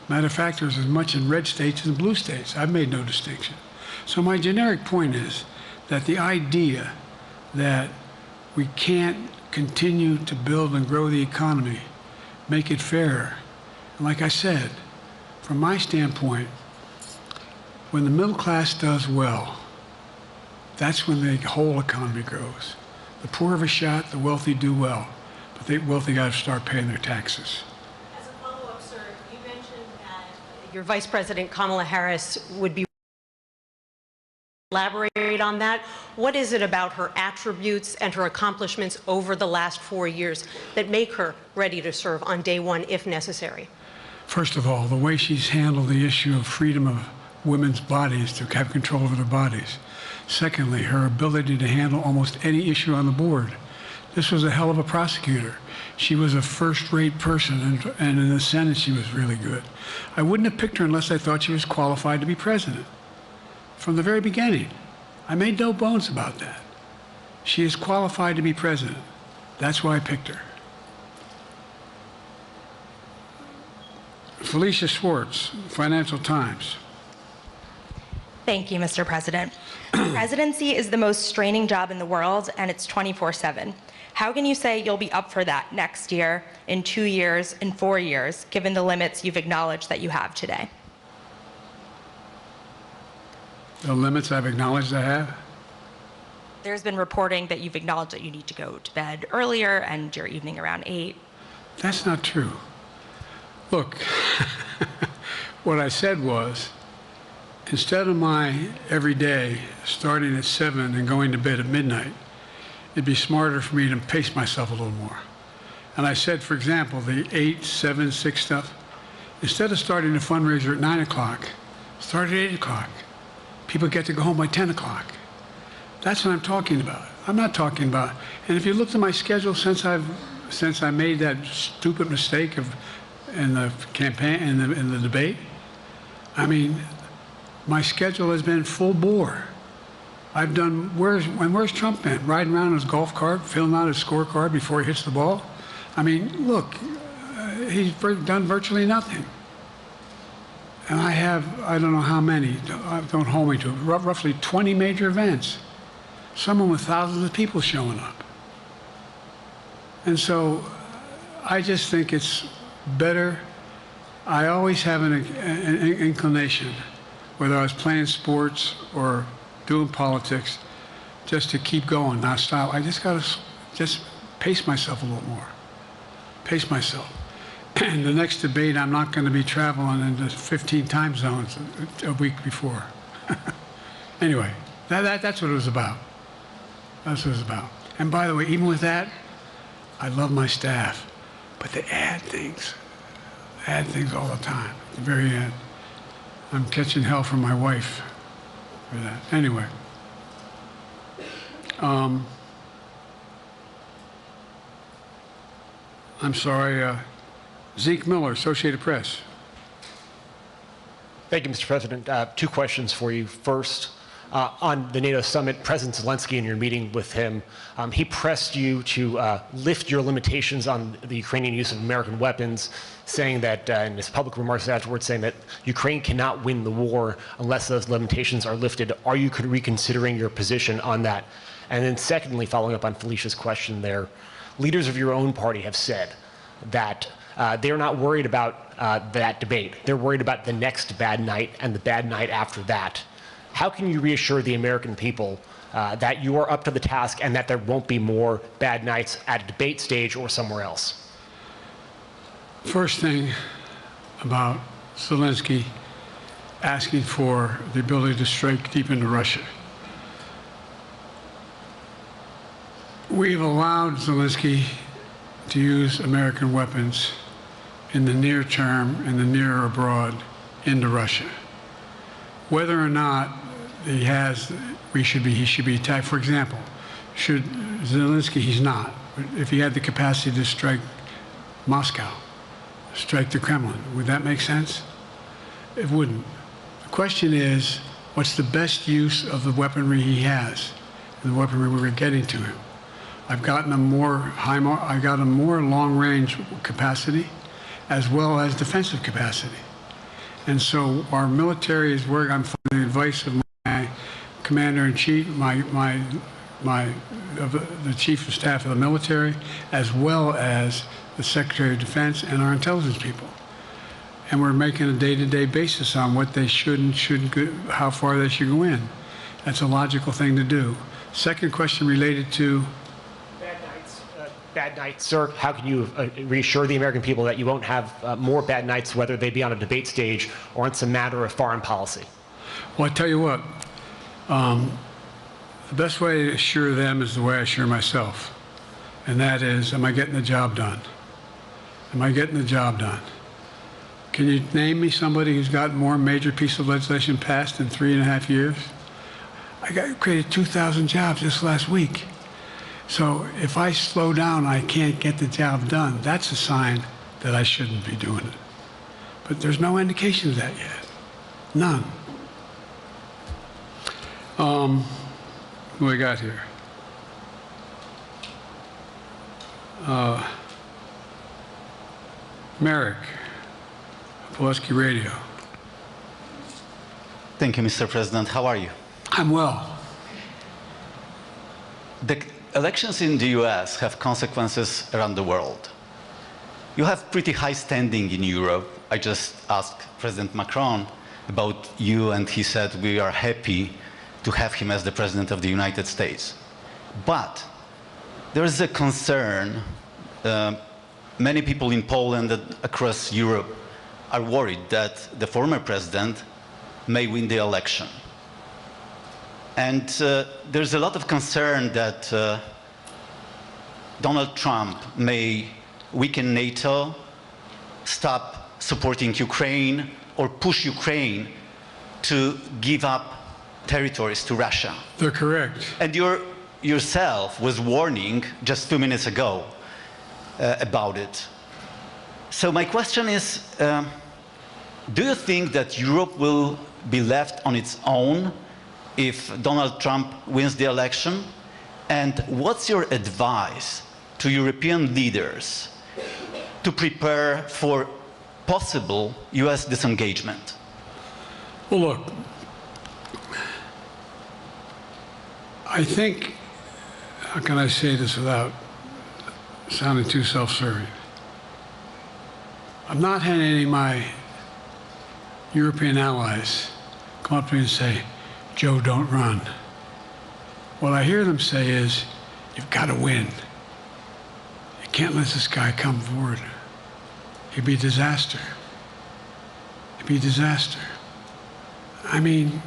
Speaker 7: Matter of fact, there's as much in red states as in blue states. I've made no distinction. So my generic point is that the idea that we can't continue to build and grow the economy, make it fairer. And like I said, from my standpoint, when the middle class does well, that's when the whole economy grows. The poor have a shot, the wealthy do well, but the wealthy got to start paying their taxes.
Speaker 11: As a follow-up, sir, you mentioned that your Vice President Kamala Harris would be elaborate on that. What is it about her attributes and her accomplishments over the last 4 years that make her ready to serve on day one if necessary?
Speaker 7: First of all, the way she's handled the issue of freedom of women's bodies to have control over their bodies. Secondly, her ability to handle almost any issue on the board. This was a hell of a prosecutor. She was a first-rate person, and in the Senate she was really good. I wouldn't have picked her unless I thought she was qualified to be president. From the very beginning, I made no bones about that. She is qualified to be president. That's why I picked her. Felicia Schwartz, Financial Times.
Speaker 12: Thank you, Mr. President. Presidency is the most straining job in the world, and it's 24/7. How can you say you'll be up for that next year, in 2 years, in 4 years, given the limits you've acknowledged that you have today?
Speaker 7: The limits I've acknowledged I have?
Speaker 12: There's been reporting that you've acknowledged that you need to go to bed earlier and your evening around 8.
Speaker 7: That's not true. Look, what I said was, instead of my every day starting at 7 and going to bed at midnight, it'd be smarter for me to pace myself a little more. And I said, for example, the 8, 7, 6 stuff, instead of starting a fundraiser at 9 o'clock, start at 8 o'clock. People get to go home by 10 o'clock. That's what I'm talking about. I'm not talking about, and if you looked at my schedule since I made that stupid mistake in the campaign, in the debate, I mean, my schedule has been full bore. I've done, where's Trump been? Riding around in his golf cart, filling out his scorecard before he hits the ball? I mean, look, he's done virtually nothing. And I have, I don't know how many, don't hold me to it, roughly 20 major events. Some of them with thousands of people showing up. And so I just think it's better. I always have an inclination, whether I was playing sports or doing politics, just to keep going, not stop. I just got to just pace myself a little more. Pace myself. And the next debate, I'm not going to be traveling into 15 time zones a week before. Anyway, that's what it was about. That's what it was about. And by the way, even with that, I love my staff, but they add things all the time, at the very end. I'm catching hell from my wife for that. Anyway. I'm sorry, Zeke Miller, Associated Press.
Speaker 13: Thank you, Mr. President. Two questions for you. First, on the NATO summit, President Zelensky, in your meeting with him, he pressed you to lift your limitations on the Ukrainian use of American weapons, saying that, in his public remarks afterwards, saying that Ukraine cannot win the war unless those limitations are lifted. Are you reconsidering your position on that? And then secondly, following up on Felicia's question there, leaders of your own party have said that they're not worried about that debate. They're worried about the next bad night and the bad night after that. How can you reassure the American people that you are up to the task and that there won't be more bad nights at a debate stage or somewhere else?
Speaker 7: First thing about Zelensky asking for the ability to strike deep into Russia. We've allowed Zelensky to use American weapons in the near term, in the near or abroad, into Russia. Whether or not he should be attacked. For example, should Zelensky, he's not, but if he had the capacity to strike Moscow, strike the Kremlin, would that make sense? It wouldn't. The question is, what's the best use of the weaponry he has, and the weaponry we were getting to him? I've gotten a more long-range capacity, as well as defensive capacity. And so our military is working on the advice of my commander-in-chief, the chief of staff of the military, as well as the Secretary of Defense and our intelligence people. And we're making a day-to-day basis on what they should and shouldn't go, how far they should go in. That's a logical thing to do. Second question related to
Speaker 13: bad nights, sir. How can you reassure the American people that you won't have more bad nights, whether they be on a debate stage or it's a matter of foreign policy?
Speaker 7: Well, I tell you what, the best way to assure them is the way I assure myself. And that is, am I getting the job done? Am I getting the job done? Can you name me somebody who's got more major piece of legislation passed in 3.5 years? I created 2,000 jobs just last week. So if I slow down, I can't get the job done. That's a sign that I shouldn't be doing it. But there's no indication of that yet. None. What do we got here? Merrick, Pulaski Radio.
Speaker 14: Thank you, Mr. President. How are you?
Speaker 7: I'm well.
Speaker 14: The elections in the US have consequences around the world. You have pretty high standing in Europe. I just asked President Macron about you, and he said we are happy to have him as the President of the United States. But there is a concern. Many people in Poland and across Europe are worried that the former president may win the election. And there's a lot of concern that Donald Trump may weaken NATO, stop supporting Ukraine, or push Ukraine to give up territories to Russia.
Speaker 7: They're correct.
Speaker 14: And yourself was warning just 2 minutes ago about it. So my question is, do you think that Europe will be left on its own if Donald Trump wins the election? And what's your advice to European leaders to prepare for possible US disengagement?
Speaker 7: Well, look, I think, how can I say this without sounding too self-serving? I'm not having any of my European allies come up to me and say, Joe, don't run. What I hear them say is, you've got to win. You can't let this guy come forward. It'd be a disaster. It'd be a disaster. I mean,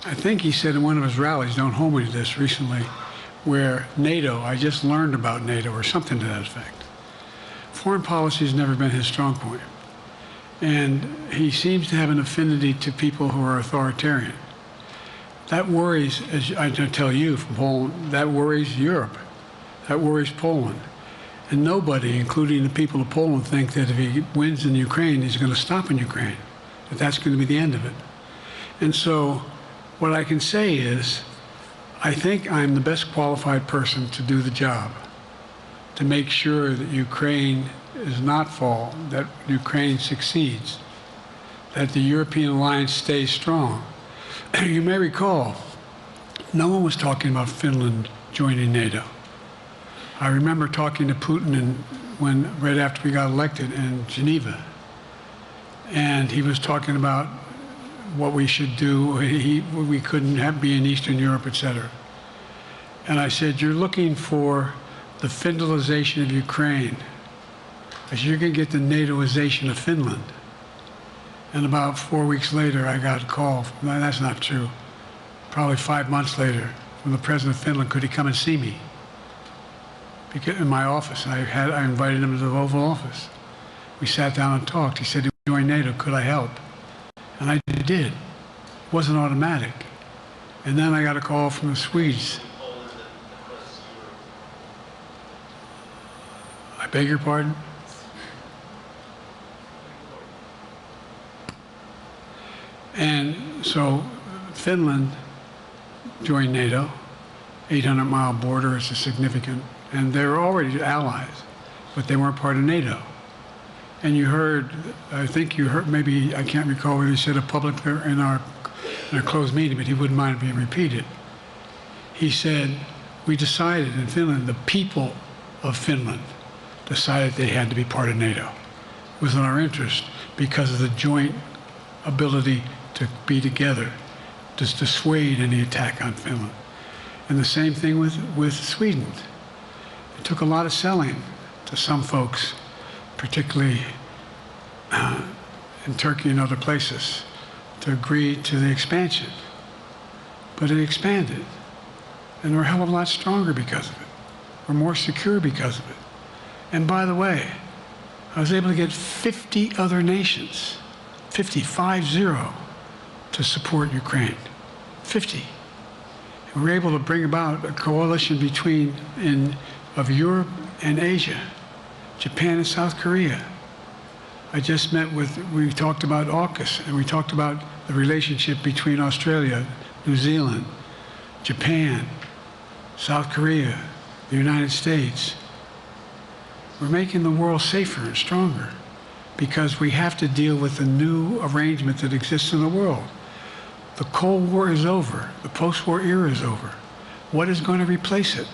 Speaker 7: I think he said in one of his rallies, don't hold me to this, recently, where NATO, I just learned about NATO, or something to that effect. Foreign policy has never been his strong point. And he seems to have an affinity to people who are authoritarian. That worries, as I tell you from Poland, that worries Europe. That worries Poland. And nobody, including the people of Poland, think that if he wins in Ukraine, he's going to stop in Ukraine, that that's going to be the end of it. And so what I can say is, I think I'm the best qualified person to do the job, to make sure that Ukraine does not fall, that Ukraine succeeds, that the European alliance stays strong. You may recall, no one was talking about Finland joining NATO. I remember talking to Putin right after we got elected in Geneva, and he was talking about what we should do. We couldn't be in Eastern Europe, etc. And I said, you're looking for the Finlandization of Ukraine. I said, you're going to get the NATOization of Finland. And about 4 weeks later, I got a call. No, that's not true. Probably 5 months later, from the president of Finland, could he come and see me? Because in my office, I invited him to the Oval Office. We sat down and talked. He said, he joined NATO, could I help? And I did. It wasn't automatic. And then I got a call from the Swedes. I beg your pardon? And so Finland joined NATO. 800-mile border is a significant, and they were already allies, but they weren't part of NATO. And you heard, I think you heard, maybe, I can't recall whether he said it publicly in our closed meeting, but he wouldn't mind being repeated. He said, we decided in Finland, the people of Finland decided they had to be part of NATO. It was in our interest because of the joint ability to be together, to dissuade any attack on Finland. And the same thing with Sweden. It took a lot of selling to some folks, particularly in Turkey and other places, to agree to the expansion. But it expanded. And we're a hell of a lot stronger because of it. We're more secure because of it. And by the way, I was able to get 50 other nations, 50, to support Ukraine. 50. And we were able to bring about a coalition of Europe and Asia, Japan and South Korea. I just met we talked about AUKUS, and we talked about the relationship between Australia, New Zealand, Japan, South Korea, the United States. We're making the world safer and stronger because we have to deal with the new arrangement that exists in the world. The Cold War is over. The post-war era is over. What is going to replace it?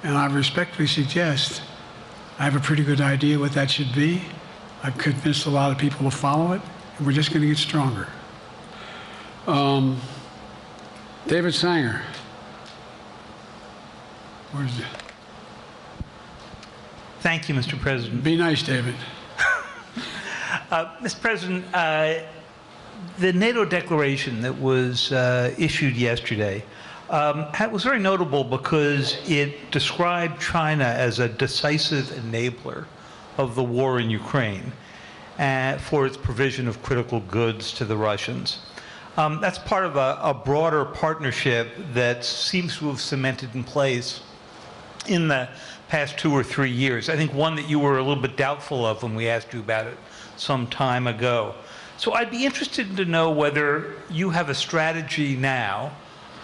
Speaker 7: And I respectfully suggest I have a pretty good idea what that should be. I've convinced a lot of people to follow it, and we're just going to get stronger. David Sanger. Where's it?
Speaker 15: Thank you, Mr. President.
Speaker 7: Be nice, David.
Speaker 15: Mr. President, the NATO declaration that was issued yesterday was very notable because it described China as a decisive enabler of the war in Ukraine for its provision of critical goods to the Russians. That's part of a broader partnership that seems to have cemented in place in the past 2 or 3 years. I think one that you were a little bit doubtful of when we asked you about it some time ago. So I'd be interested to know whether you have a strategy now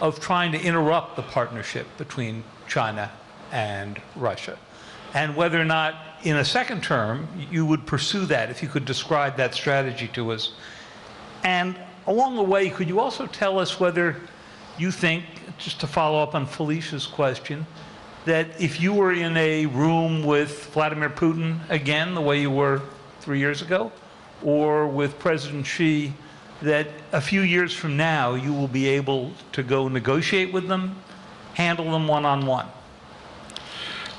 Speaker 15: of trying to interrupt the partnership between China and Russia, and whether or not in a second term you would pursue that, if you could describe that strategy to us. And along the way, could you also tell us whether you think, just to follow up on Felicia's question, that if you were in a room with Vladimir Putin again, the way you were 3 years ago, or with President Xi, that a few years from now you will be able to go negotiate with them, handle them one-on-one?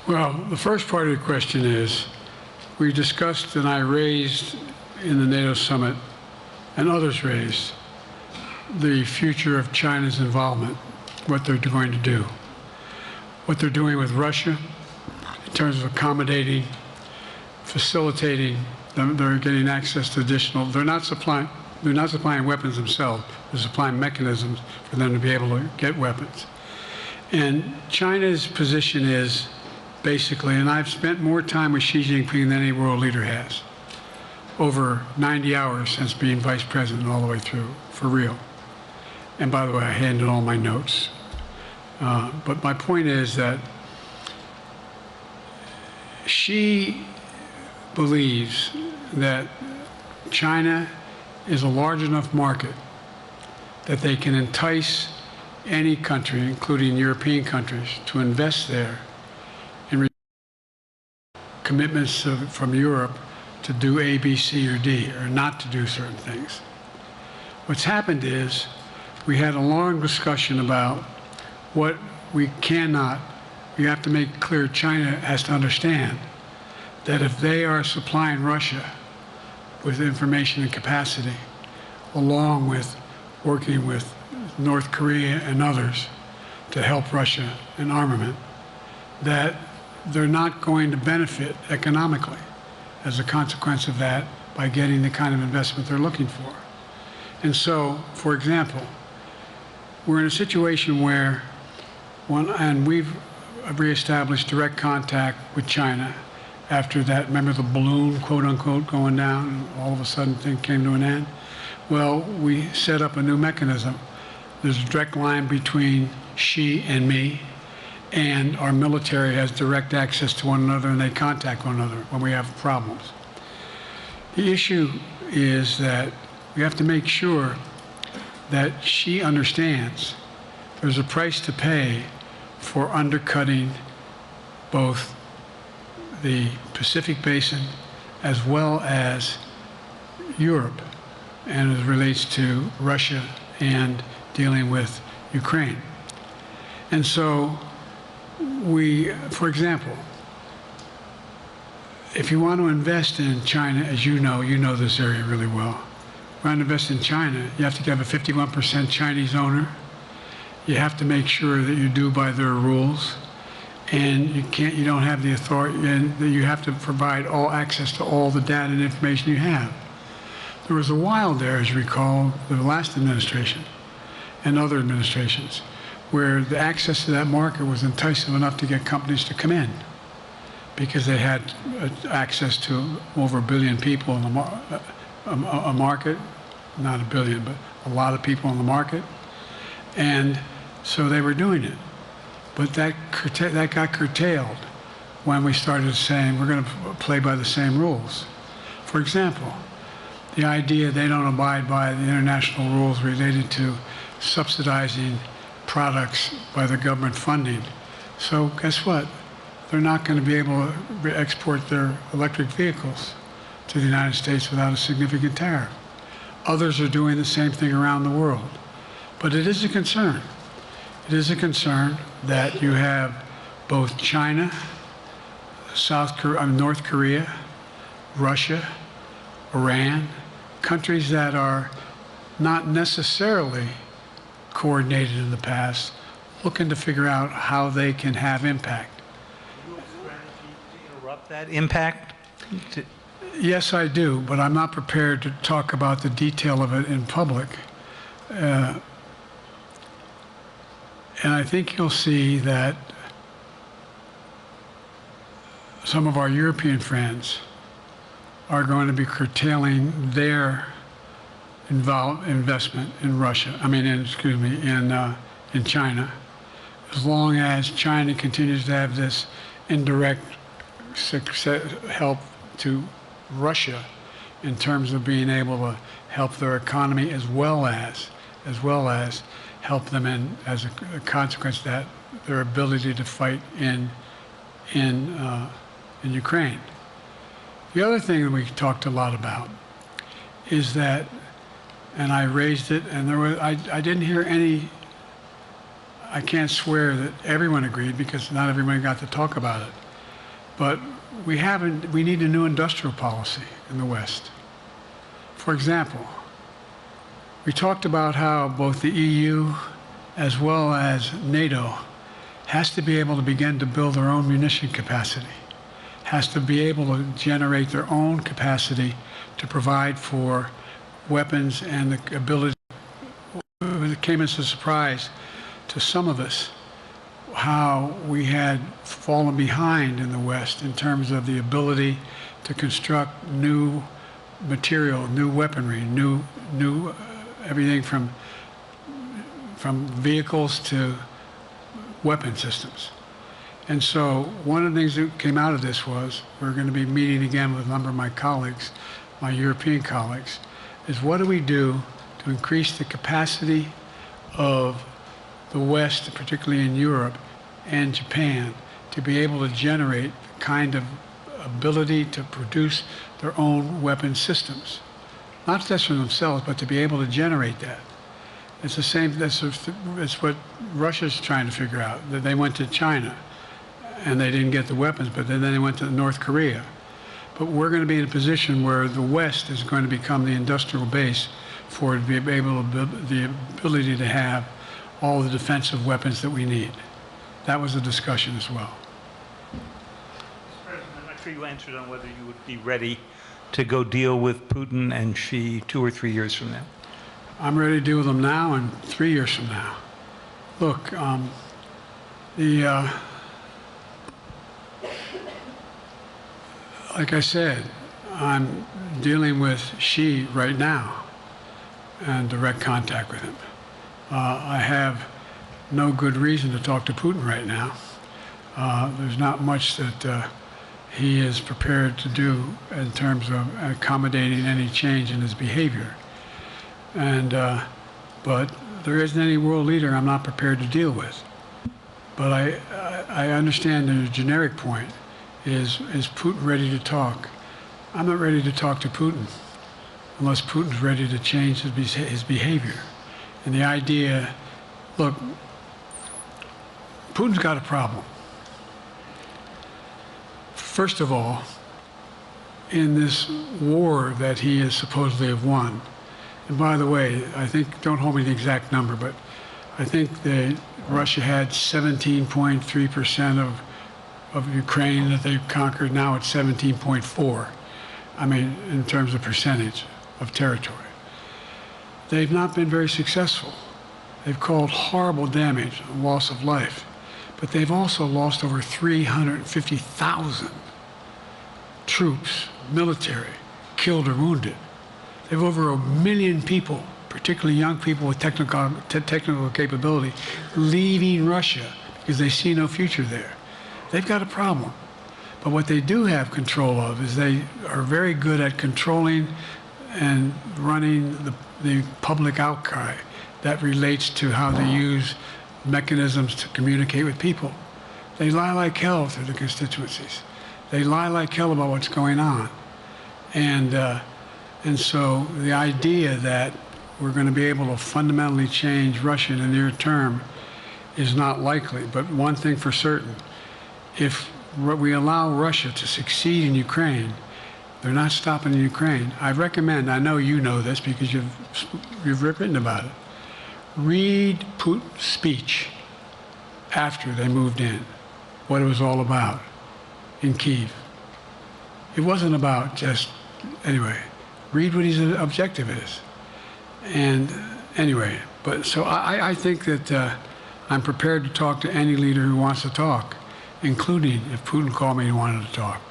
Speaker 7: Well, the first part of your question is, we discussed and I raised in the NATO summit, and others raised, the future of China's involvement, what they're going to do. What they're doing with Russia in terms of accommodating, facilitating they're getting access to additional, they're not supplying weapons themselves, they're supplying mechanisms for them to be able to get weapons. And China's position is basically, and I've spent more time with Xi Jinping than any world leader has, over 90 hours since being vice president all the way through, for real. And by the way, I handed all my notes. But my point is that Xi believes that China is a large enough market that they can entice any country, including European countries, to invest there in commitments from Europe to do A, B, C, or D, or not to do certain things. What's happened is we had a long discussion about what we have to make clear. China has to understand that if they are supplying Russia with information and capacity, along with working with North Korea and others to help Russia in armament, that they're not going to benefit economically as a consequence of that by getting the kind of investment they're looking for. And so, for example, we're in a situation where, and we've reestablished direct contact with China after that, remember the balloon, quote unquote, going down, and all of a sudden things came to an end? Well, we set up a new mechanism. There's a direct line between Xi and me, and our military has direct access to one another, and they contact one another when we have problems. The issue is that we have to make sure that Xi understands there's a price to pay for undercutting both the Pacific Basin as well as Europe, and as it relates to Russia and dealing with Ukraine. And so for example, if you want to invest in China, as you know this area really well, if you want to invest in China, you have to have a 51% Chinese owner. You have to make sure that you do by their rules, and you don't have the authority, and that you have to provide all access to all the data and information you have. There was a while there, as you recall, the last administration and other administrations, where the access to that market was enticing enough to get companies to come in because they had access to over 1 billion people in a market, not 1 billion, but a lot of people in the market. And so they were doing it. But that got curtailed when we started saying we're going to play by the same rules. For example, the idea they don't abide by the international rules related to subsidizing products by the government funding. So guess what? They're not going to be able to export their electric vehicles to the United States without a significant tariff. Others are doing the same thing around the world. But it is a concern. It is a concern that you have both China, North Korea, Russia, Iran, countries that are not necessarily coordinated in the past, looking to figure out how they can have impact.
Speaker 15: Do you have a strategy to interrupt that impact?
Speaker 7: Yes, I do, but I'm not prepared to talk about the detail of it in public. And I think you'll see that some of our European friends are going to be curtailing their investment in Russia, in China, as long as China continues to have this indirect help to Russia in terms of being able to help their economy as well as help them in, as a consequence of that, their ability to fight in Ukraine. The other thing that we talked a lot about is that, and I raised it, and I didn't hear any, I can't swear that everyone agreed because not everyone got to talk about it, but we need a new industrial policy in the West. For example, we talked about how both the EU as well as NATO has to be able to begin to build their own munition capacity, has to be able to generate their own capacity to provide for weapons and the ability. It came as a surprise to some of us how we had fallen behind in the West in terms of the ability to construct new material, new weaponry, new everything from vehicles to weapon systems. And so one of the things that came out of this was, we're going to be meeting again with a number of my colleagues, my European colleagues, is what do we do to increase the capacity of the West, particularly in Europe and Japan, to be able to generate the kind of ability to produce their own weapon systems. Not just for themselves, but to be able to generate that. It's the same, that's what Russia's trying to figure out, that they went to China and they didn't get the weapons, but then they went to North Korea. But we're going to be in a position where the West is going to become the industrial base for it to be able to, the ability to have all the defensive weapons that we need. That was a discussion as well.
Speaker 15: Mr. President, I'm not sure you answered on whether you would be ready to go deal with Putin and Xi 2 or 3 years from now.
Speaker 7: I'm ready to deal with them now and 3 years from now. Look, like I said, I'm dealing with Xi right now and direct contact with him. I have no good reason to talk to Putin right now. There's not much that he is prepared to do in terms of accommodating any change in his behavior. And, but there isn't any world leader I'm not prepared to deal with. But I understand the generic point is Putin ready to talk? I'm not ready to talk to Putin unless Putin's ready to change his behavior. And the idea, look, Putin's got a problem. First of all, in this war that he is supposedly have won, and by the way, I think, don't hold me to the exact number, but I think that Russia had 17.3% of Ukraine that they've conquered. Now it's 17.4. I mean, in terms of percentage of territory. They've not been very successful. They've caused horrible damage, loss of life, but they've also lost over 350,000 troops, military, killed or wounded. They've over 1 million people, particularly young people with technical capability, leaving Russia because they see no future there. They've got a problem. But what they do have control of is they are very good at controlling and running the public outcry that relates to how they use mechanisms to communicate with people. They lie like hell through the constituencies. They lie like hell about what's going on. And so the idea that we're going to be able to fundamentally change Russia in the near term is not likely. But one thing for certain, if we allow Russia to succeed in Ukraine, they're not stopping in Ukraine. I recommend, I know you know this because you've written about it, read Putin's speech after they moved in, what it was all about in Kyiv. It wasn't about just, anyway, read what his objective is. And anyway, but so I think that I'm prepared to talk to any leader who wants to talk, including if Putin called me and wanted to talk.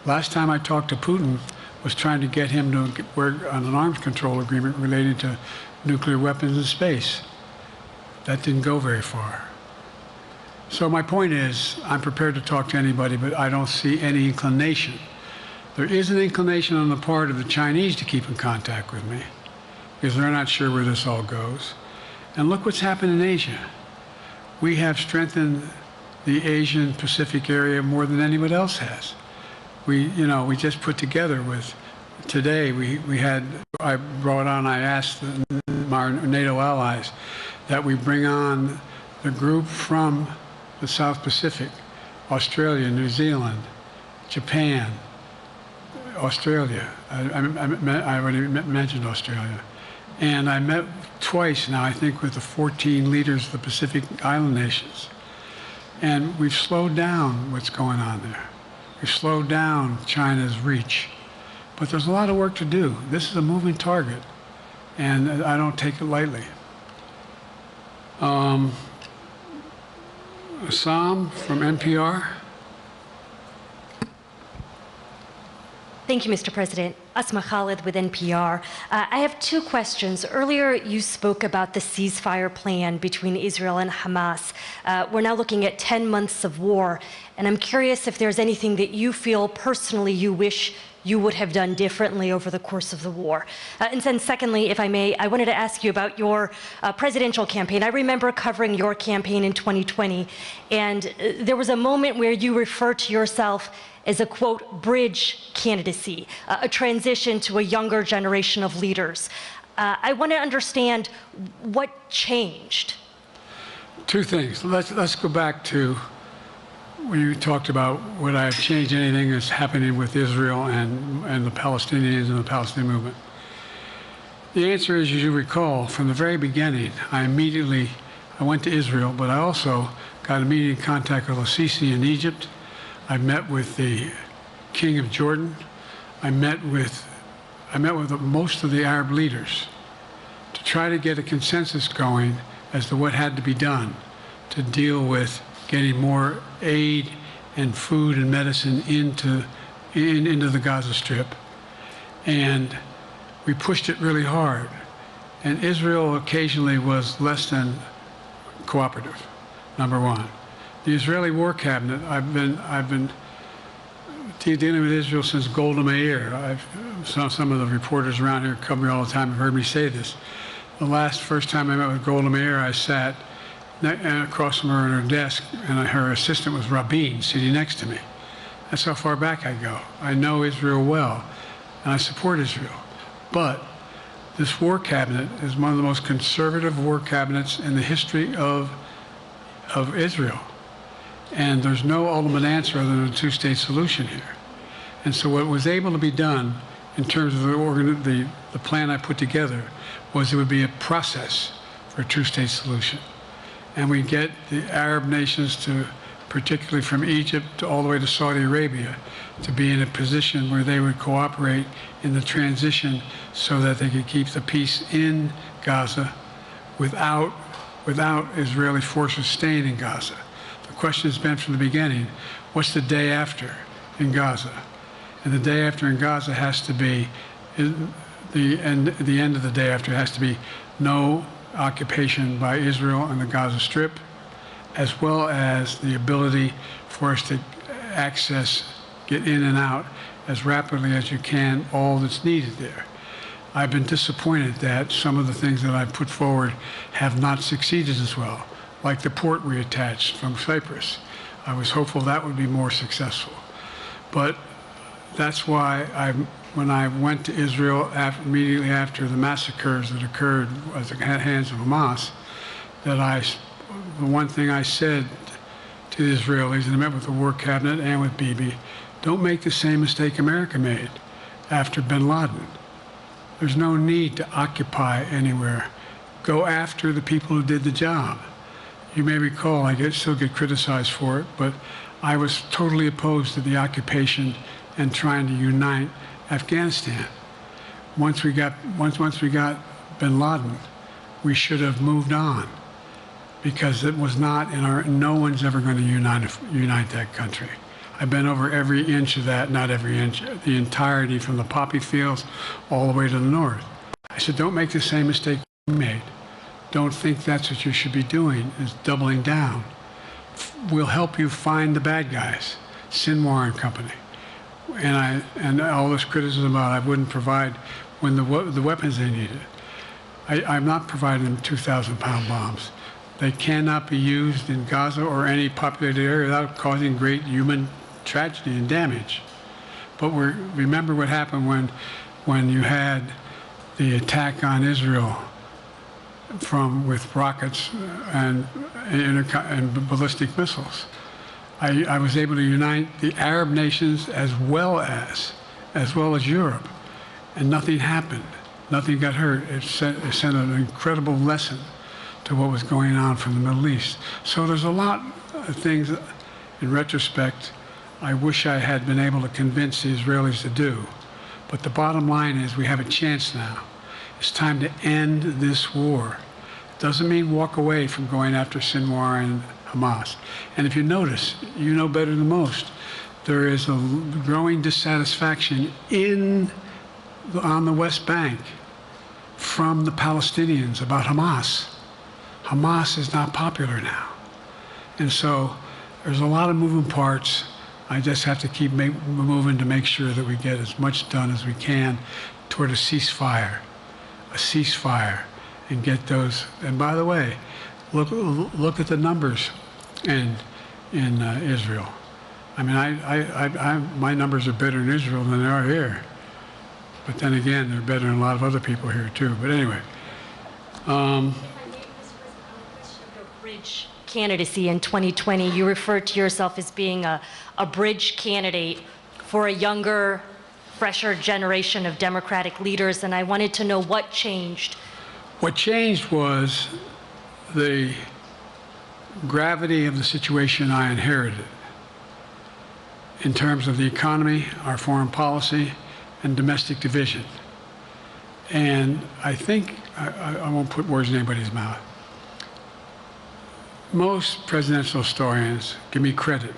Speaker 7: Last time I talked to Putin was trying to get him to work on an arms control agreement related to nuclear weapons in space. That didn't go very far. So my point is, I'm prepared to talk to anybody, but I don't see any inclination. There is an inclination on the part of the Chinese to keep in contact with me, because they're not sure where this all goes. And look what's happened in Asia. We have strengthened the Asian Pacific area more than anybody else has. We just put together with, today I asked our NATO allies that we bring on the group from the South Pacific, Australia, New Zealand, Japan, Australia. I already mentioned Australia. And I met twice now, I think, with the 14 leaders of the Pacific Island nations. And we've slowed down what's going on there. We've slowed down China's reach. But there's a lot of work to do. This is a moving target, and I don't take it lightly. Assam from NPR.
Speaker 16: Thank you, Mr. President. Asma Khalid with NPR. I have two questions. Earlier, you spoke about the ceasefire plan between Israel and Hamas. We're now looking at 10 months of war, and I'm curious if there's anything that you feel personally you wish you would have done differently over the course of the war. And then secondly, if I may, I wanted to ask you about your presidential campaign. I remember covering your campaign in 2020, and there was a moment where you referred to yourself as a, quote, bridge candidacy, a transition to a younger generation of leaders. I want to understand what changed.
Speaker 7: Two things. Let's go back to when you talked about would I have changed anything that's happening with Israel and the Palestinians and the Palestinian movement. The answer is, as you recall, from the very beginning, I went to Israel, but I also got immediate contact with al-Sisi in Egypt. I met with the King of Jordan. I met with most of the Arab leaders to try to get a consensus going as to what had to be done to deal with getting more aid and food and medicine into the Gaza Strip. And we pushed it really hard. And Israel occasionally was less than cooperative, number one. The Israeli War Cabinet, I've been dealing with Israel since Golda Meir. Some of the reporters around here come here all the time have heard me say this. The first time I met with Golda Meir, I sat across from her at her desk, and her assistant was Rabin sitting next to me. That's how far back I go. I know Israel well, and I support Israel. But this war cabinet is one of the most conservative war cabinets in the history of Israel. And there's no ultimate answer other than a two-state solution here. And so what was able to be done in terms of the plan I put together was it would be a process for a two-state solution. And we get the Arab nations to, particularly from Egypt all the way to Saudi Arabia, to be in a position where they would cooperate in the transition so that they could keep the peace in Gaza without Israeli forces staying in Gaza. The question has been from the beginning, what's the day after in Gaza? And the day after in Gaza has to be, the end of the day after has to be no occupation by Israel on the Gaza Strip, as well as the ability for us to get in and out as rapidly as you can, all that's needed there. I've been disappointed that some of the things that I've put forward have not succeeded as well, like the port we attached from Cyprus. I was hopeful that would be more successful. But that's why when I went to Israel immediately after the massacres that occurred at the hands of Hamas, the one thing I said to the Israelis, and I met with the War Cabinet and with Bibi, don't make the same mistake America made after bin Laden. There's no need to occupy anywhere. Go after the people who did the job. You may recall, I still get criticized for it, but I was totally opposed to the occupation and trying to unite Afghanistan. Once we got bin Laden, we should have moved on, because it was not no one's ever going to unite that country. I've been over every inch of that, not every inch, the entirety from the poppy fields all the way to the north. I said, don't make the same mistake you made. Don't think that's what you should be doing, is doubling down. We'll help you find the bad guys, Sinwar and company. And all this criticism about I wouldn't provide when the weapons they needed. I'm not providing them 2,000-pound bombs. They cannot be used in Gaza or any populated area without causing great human tragedy and damage. But remember what happened when you had the attack on Israel with rockets and ballistic missiles. I was able to unite the Arab nations as well as Europe, and nothing happened. Nothing got hurt. It sent an incredible lesson to what was going on from the Middle East. So there's a lot of things, in retrospect, I wish I had been able to convince the Israelis to do. But the bottom line is we have a chance now. It's time to end this war. Doesn't mean walk away from going after Sinwar and Hamas. And if you notice, you know better than most, there is a growing dissatisfaction on the West Bank from the Palestinians about Hamas. Hamas is not popular now. And so there's a lot of moving parts. I just have to keep moving to make sure that we get as much done as we can toward a ceasefire, and get those. And by the way, look at the numbers in Israel. I mean, my numbers are better in Israel than they are here. But then again, they're better than a lot of other people here too. But anyway.
Speaker 16: Bridge candidacy in 2020, you referred to yourself as being a bridge candidate for a younger, fresher generation of Democratic leaders, and I wanted to know what changed.
Speaker 7: What changed was the gravity of the situation I inherited in terms of the economy, our foreign policy, and domestic division. And I think, I won't put words in anybody's mouth, most presidential historians give me credit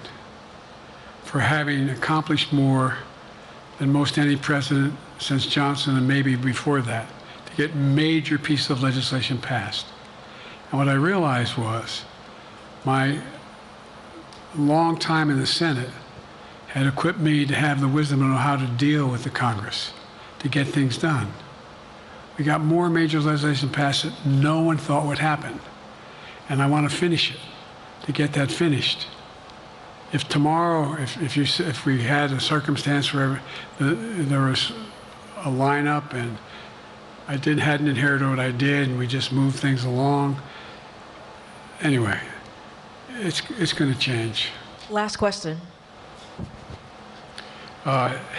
Speaker 7: for having accomplished more than most any president since Johnson and maybe before that to get major pieces of legislation passed. And what I realized was my long time in the Senate had equipped me to have the wisdom to know how to deal with the Congress to get things done. We got more major legislation passed that no one thought would happen. And I want to finish it, to get that finished. If tomorrow, if we had a circumstance where there was a lineup and I hadn't inherited what I did and we just moved things along, anyway, it's going to change.
Speaker 17: Last question.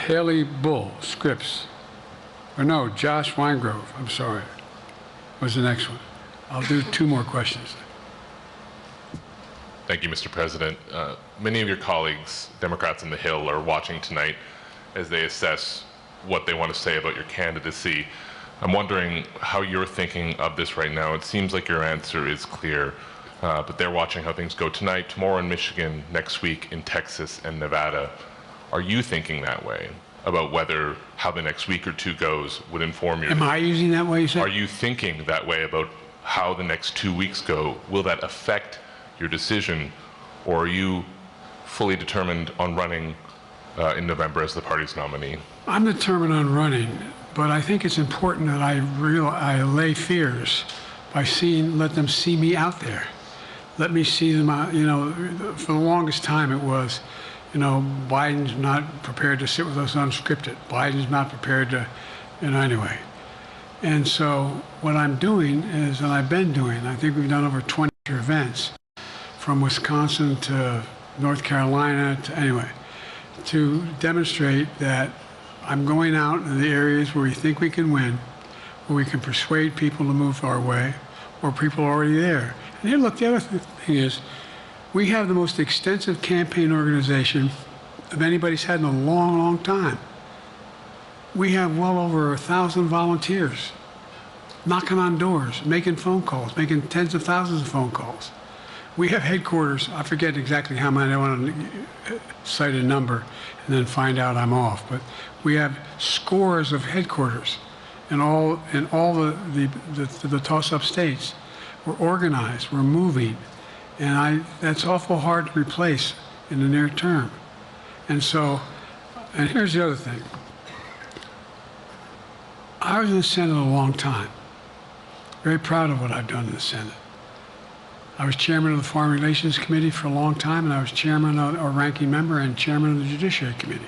Speaker 7: Haley Bull, Scripps. Or no, Josh Weingrove, I'm sorry, was the next one. I'll do 2 more questions.
Speaker 18: Thank you, Mr. President. Many of your colleagues, Democrats on the Hill, are watching tonight as they assess what they want to say about your candidacy. I'm wondering how you're thinking of this right now. It seems like your answer is clear, but they're watching how things go tonight, tomorrow in Michigan, next week in Texas and Nevada. Are you thinking that way about how the next week or 2 goes would inform your...
Speaker 7: Am I using that way, you said?
Speaker 18: Are you thinking that way about how the next 2 weeks go? Will that affect your decision, or are you fully determined on running in November as the party's nominee?
Speaker 7: I'm determined on running, but I think it's important that I allay fears by let them see me out there. Let me see them out, for the longest time it was, Biden's not prepared to sit with us unscripted. Biden's not prepared to, anyway. And so what I'm doing is, and I've been doing, I think we've done over 20 events, from Wisconsin to North Carolina to demonstrate that I'm going out in the areas where we think we can win, where we can persuade people to move our way, or people are already there. And here, look, the other thing is, we have the most extensive campaign organization of anybody's had in a long, long time. We have well over 1,000 volunteers knocking on doors, making phone calls, making tens of thousands of phone calls. We have headquarters, I forget exactly how many, I want to cite a number and then find out I'm off, but we have scores of headquarters in all the toss-up states. We're organized, we're moving, and that's awful hard to replace in the near term. And so, and here's the other thing. I was in the Senate a long time. Very proud of what I've done in the Senate. I was chairman of the Foreign Relations Committee for a long time, and I was chairman or ranking member and chairman of the Judiciary Committee.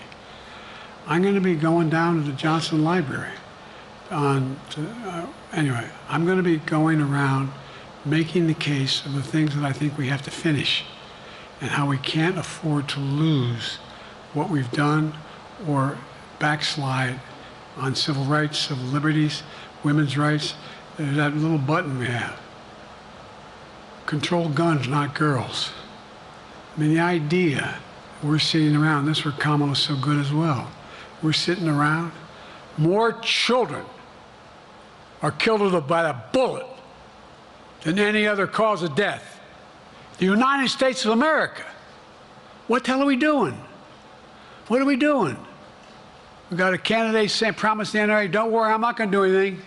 Speaker 7: I'm going to be going down to the Johnson Library. Anyway, I'm going to be going around making the case of the things that I think we have to finish and how we can't afford to lose what we've done or backslide on civil rights, civil liberties, women's rights. There's that little button we have. Control guns, not girls. I mean, the idea we're sitting around. This is where Kamala's so good as well. We're sitting around. More children are killed by a bullet than any other cause of death. The United States of America. What the hell are we doing? What are we doing? We got a candidate saying, promise the NRA, don't worry, I'm not going to do anything.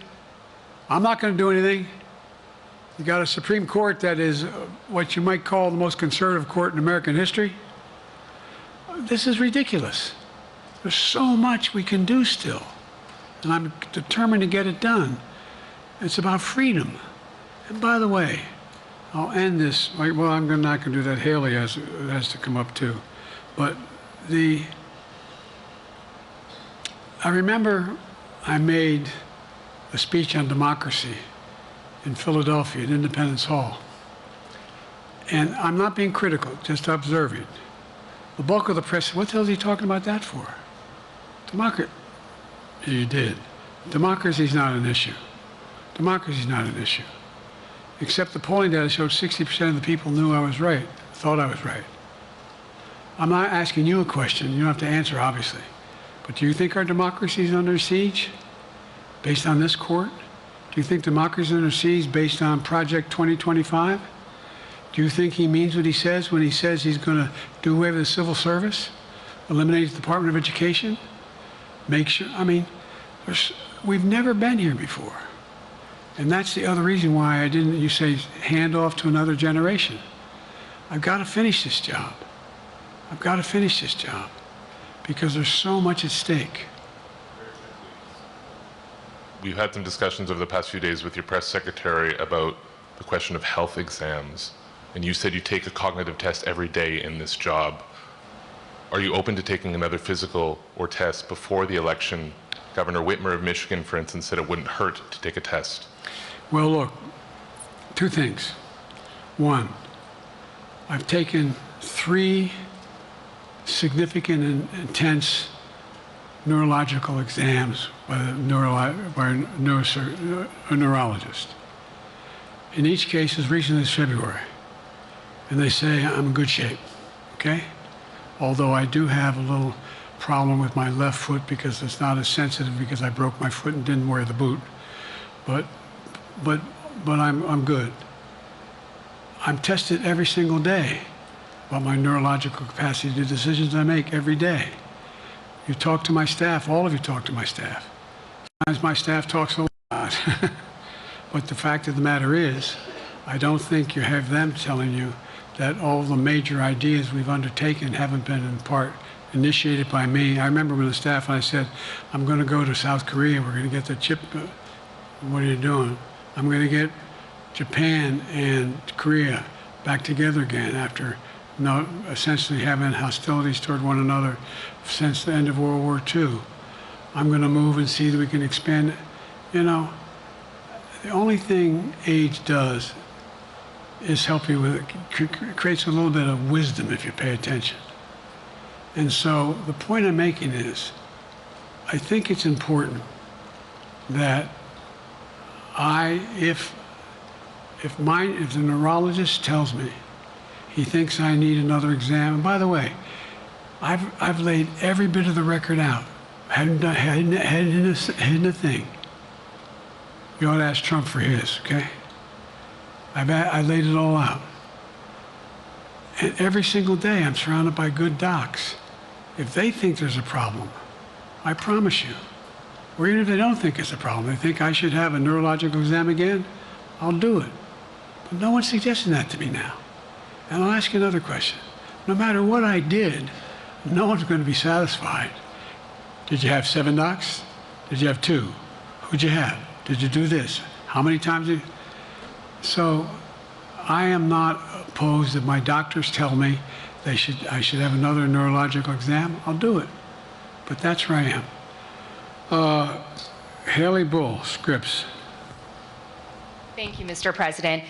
Speaker 7: I'm not going to do anything. You got a Supreme Court that is what you might call the most conservative court in American history. This is ridiculous. There's so much we can do still, and I'm determined to get it done. It's about freedom. And by the way, I'll end this. Well, I'm not going to do that. Haley has to come up too. But I remember I made a speech on democracy in Philadelphia at Independence Hall. And I'm not being critical, just observing. The bulk of the press said, what the hell is he talking about that for? Democracy. You did. Democracy is not an issue. Democracy is not an issue. Except the polling data showed 60% of the people knew I was right, thought I was right. I'm not asking you a question. You don't have to answer, obviously. But do you think our democracy is under siege based on this court? Do you think democracy is under siege based on Project 2025? Do you think he means what he says when he says he's going to do away with the civil service, eliminate the Department of Education, make sure? I mean, we've never been here before. And that's the other reason why you say, hand off to another generation. I've got to finish this job. I've got to finish this job because there's so much at stake.
Speaker 18: We've had some discussions over the past few days with your press secretary about the question of health exams. And you said you take a cognitive test every day in this job. Are you open to taking another physical or test before the election? Governor Whitmer of Michigan, for instance, said it wouldn't hurt to take a test.
Speaker 7: Well, look, two things. One, I've taken 3 significant and intense neurological exams by a neurologist. In each case, as recently as February. And they say I'm in good shape, okay? Although I do have a little problem with my left foot because it's not as sensitive because I broke my foot and didn't wear the boot. But I'm good. I'm tested every single day about my neurological capacity, the decisions I make every day. You talk to my staff, all of you talk to my staff. Sometimes my staff talks a lot. But the fact of the matter is, I don't think you have them telling you that all the major ideas we've undertaken haven't been in part initiated by me. I remember when the staff and I said, I'm going to go to South Korea, we're going to get the chip. What are you doing? I'm going to get Japan and Korea back together again after essentially having hostilities toward one another since the end of World War II. I'm going to move and see that we can expand. You know, the only thing age does is help you with it, creates a little bit of wisdom if you pay attention. And so the point I'm making is, I think it's important that if the neurologist tells me he thinks I need another exam, and by the way, I've laid every bit of the record out, hadn't hidden a thing. You ought to ask Trump for his, okay? I laid it all out. And every single day I'm surrounded by good docs. If they think there's a problem, I promise you, or even if they don't think it's a problem, they think I should have a neurological exam again, I'll do it. But no one's suggesting that to me now. And I'll ask you another question. No matter what I did, no one's going to be satisfied. Did you have 7 docs? Did you have 2? Who'd you have? Did you do this? How many times did you? So I am not opposed if my doctors tell me I should have another neurological exam, I'll do it. But that's where I am. Haley Bull, Scripps.
Speaker 17: Thank you, Mr. President.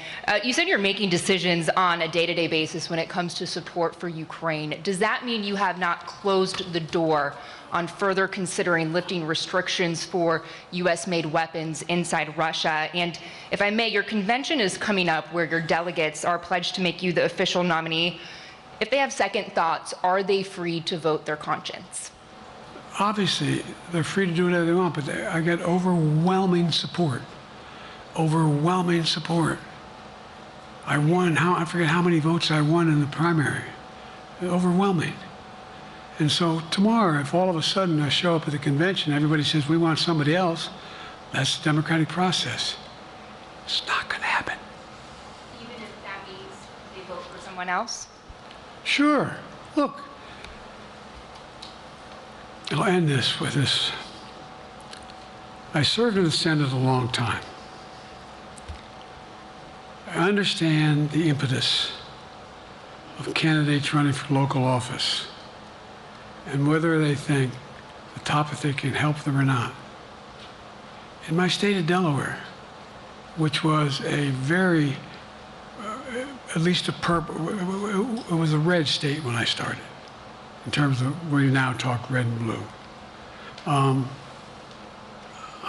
Speaker 17: You said you're making decisions on a day-to-day basis when it comes to support for Ukraine. Does that mean you have not closed the door on further considering lifting restrictions for U.S.-made weapons inside Russia? And if I may, your convention is coming up where your delegates are pledged to make you the official nominee If they have second thoughts, are they free to vote their conscience?
Speaker 7: Obviously, they're free to do whatever they want, but I get overwhelming support. Overwhelming support. I won, I forget how many votes I won in the primary. Overwhelming. And so tomorrow, if all of a sudden I show up at the convention, everybody says, we want somebody else, that's the democratic process. It's not going to happen.
Speaker 17: Even if that means they vote for someone else?
Speaker 7: Sure. Look, I'll end this with this. I served in the Senate a long time. I understand the impetus of candidates running for local office and whether they think the top if they can help them or not. In my state of Delaware, which was a very, at least a it was a red state when I started, in terms of where you now talk red and blue.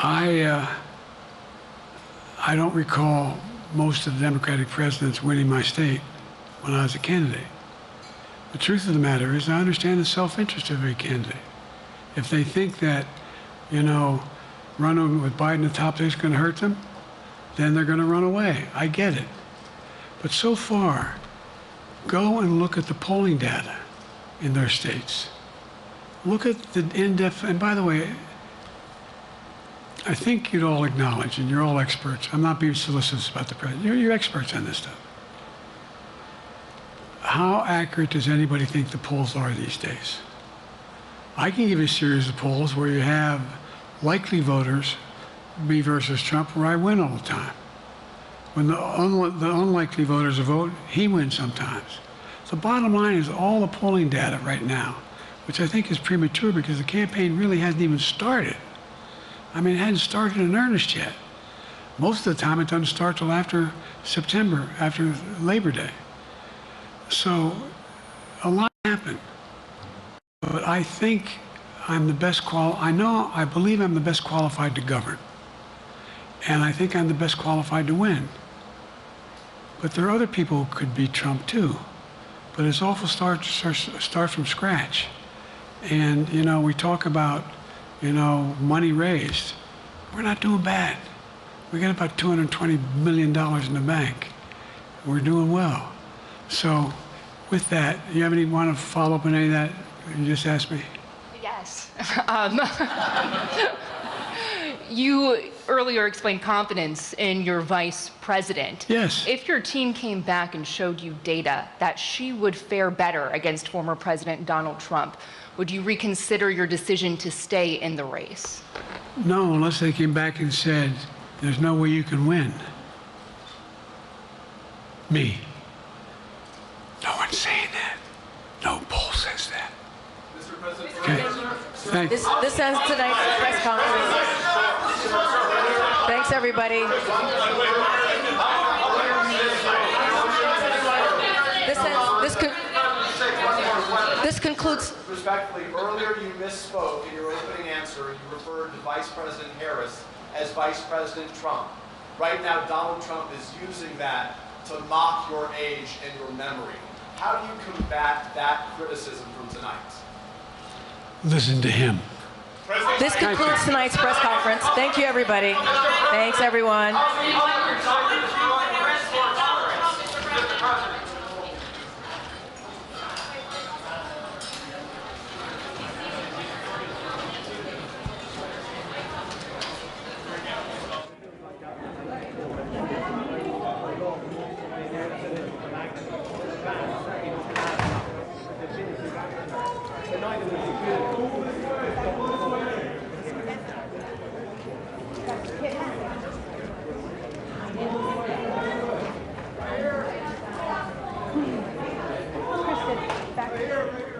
Speaker 7: I don't recall most of the Democratic presidents winning my state when I was a candidate. The truth of the matter is I understand the self-interest of every candidate. If they think that, you know, running with Biden at the top is going to hurt them, then they're going to run away. I get it. But so far, go and look at the polling data in their states. Look at the in-depth, and by the way, I think you'd all acknowledge, and you're all experts, I'm not being solicitous about the president, you're experts on this stuff. How accurate does anybody think the polls are these days? I can give you a series of polls where you have likely voters, me versus Trump, where I win all the time. When the unlikely voters vote, he wins sometimes. So bottom line is all the polling data right now, which I think is premature because the campaign really hasn't even started. I mean, it hadn't started in earnest yet. Most of the time, it doesn't start till after September, after Labor Day. So a lot happened. But I think I'm the best I believe I'm the best qualified to govern. And I think I'm the best qualified to win. But there are other people who could beat Trump too. But it's awful start from scratch. And, you know, we talk about, you know, money raised. We're not doing bad. We got about $220 million in the bank. We're doing well. So with that, you have want to follow up on any of that you just asked me?
Speaker 17: Yes. You earlier explained confidence in your vice president.
Speaker 7: Yes.
Speaker 17: If your team came back and showed you data that she would fare better against former President Donald Trump, would you reconsider your decision to stay in the race?
Speaker 7: No, unless they came back and said, there's no way you can win. Me. No one's saying that. No poll says that.
Speaker 19: Mr. President,
Speaker 7: okay.
Speaker 20: This ends tonight's press conference. Thanks, everybody. This concludes.
Speaker 19: Respectfully, earlier you misspoke in your opening answer. You referred to Vice President Harris as Vice President Trump. Right now, Donald Trump is using that to mock your age and your memory. How do you combat that criticism from tonight?
Speaker 7: Listen to him.
Speaker 20: This concludes tonight's press conference. Thank you, everybody. Thanks, everyone.
Speaker 1: Kristen, back.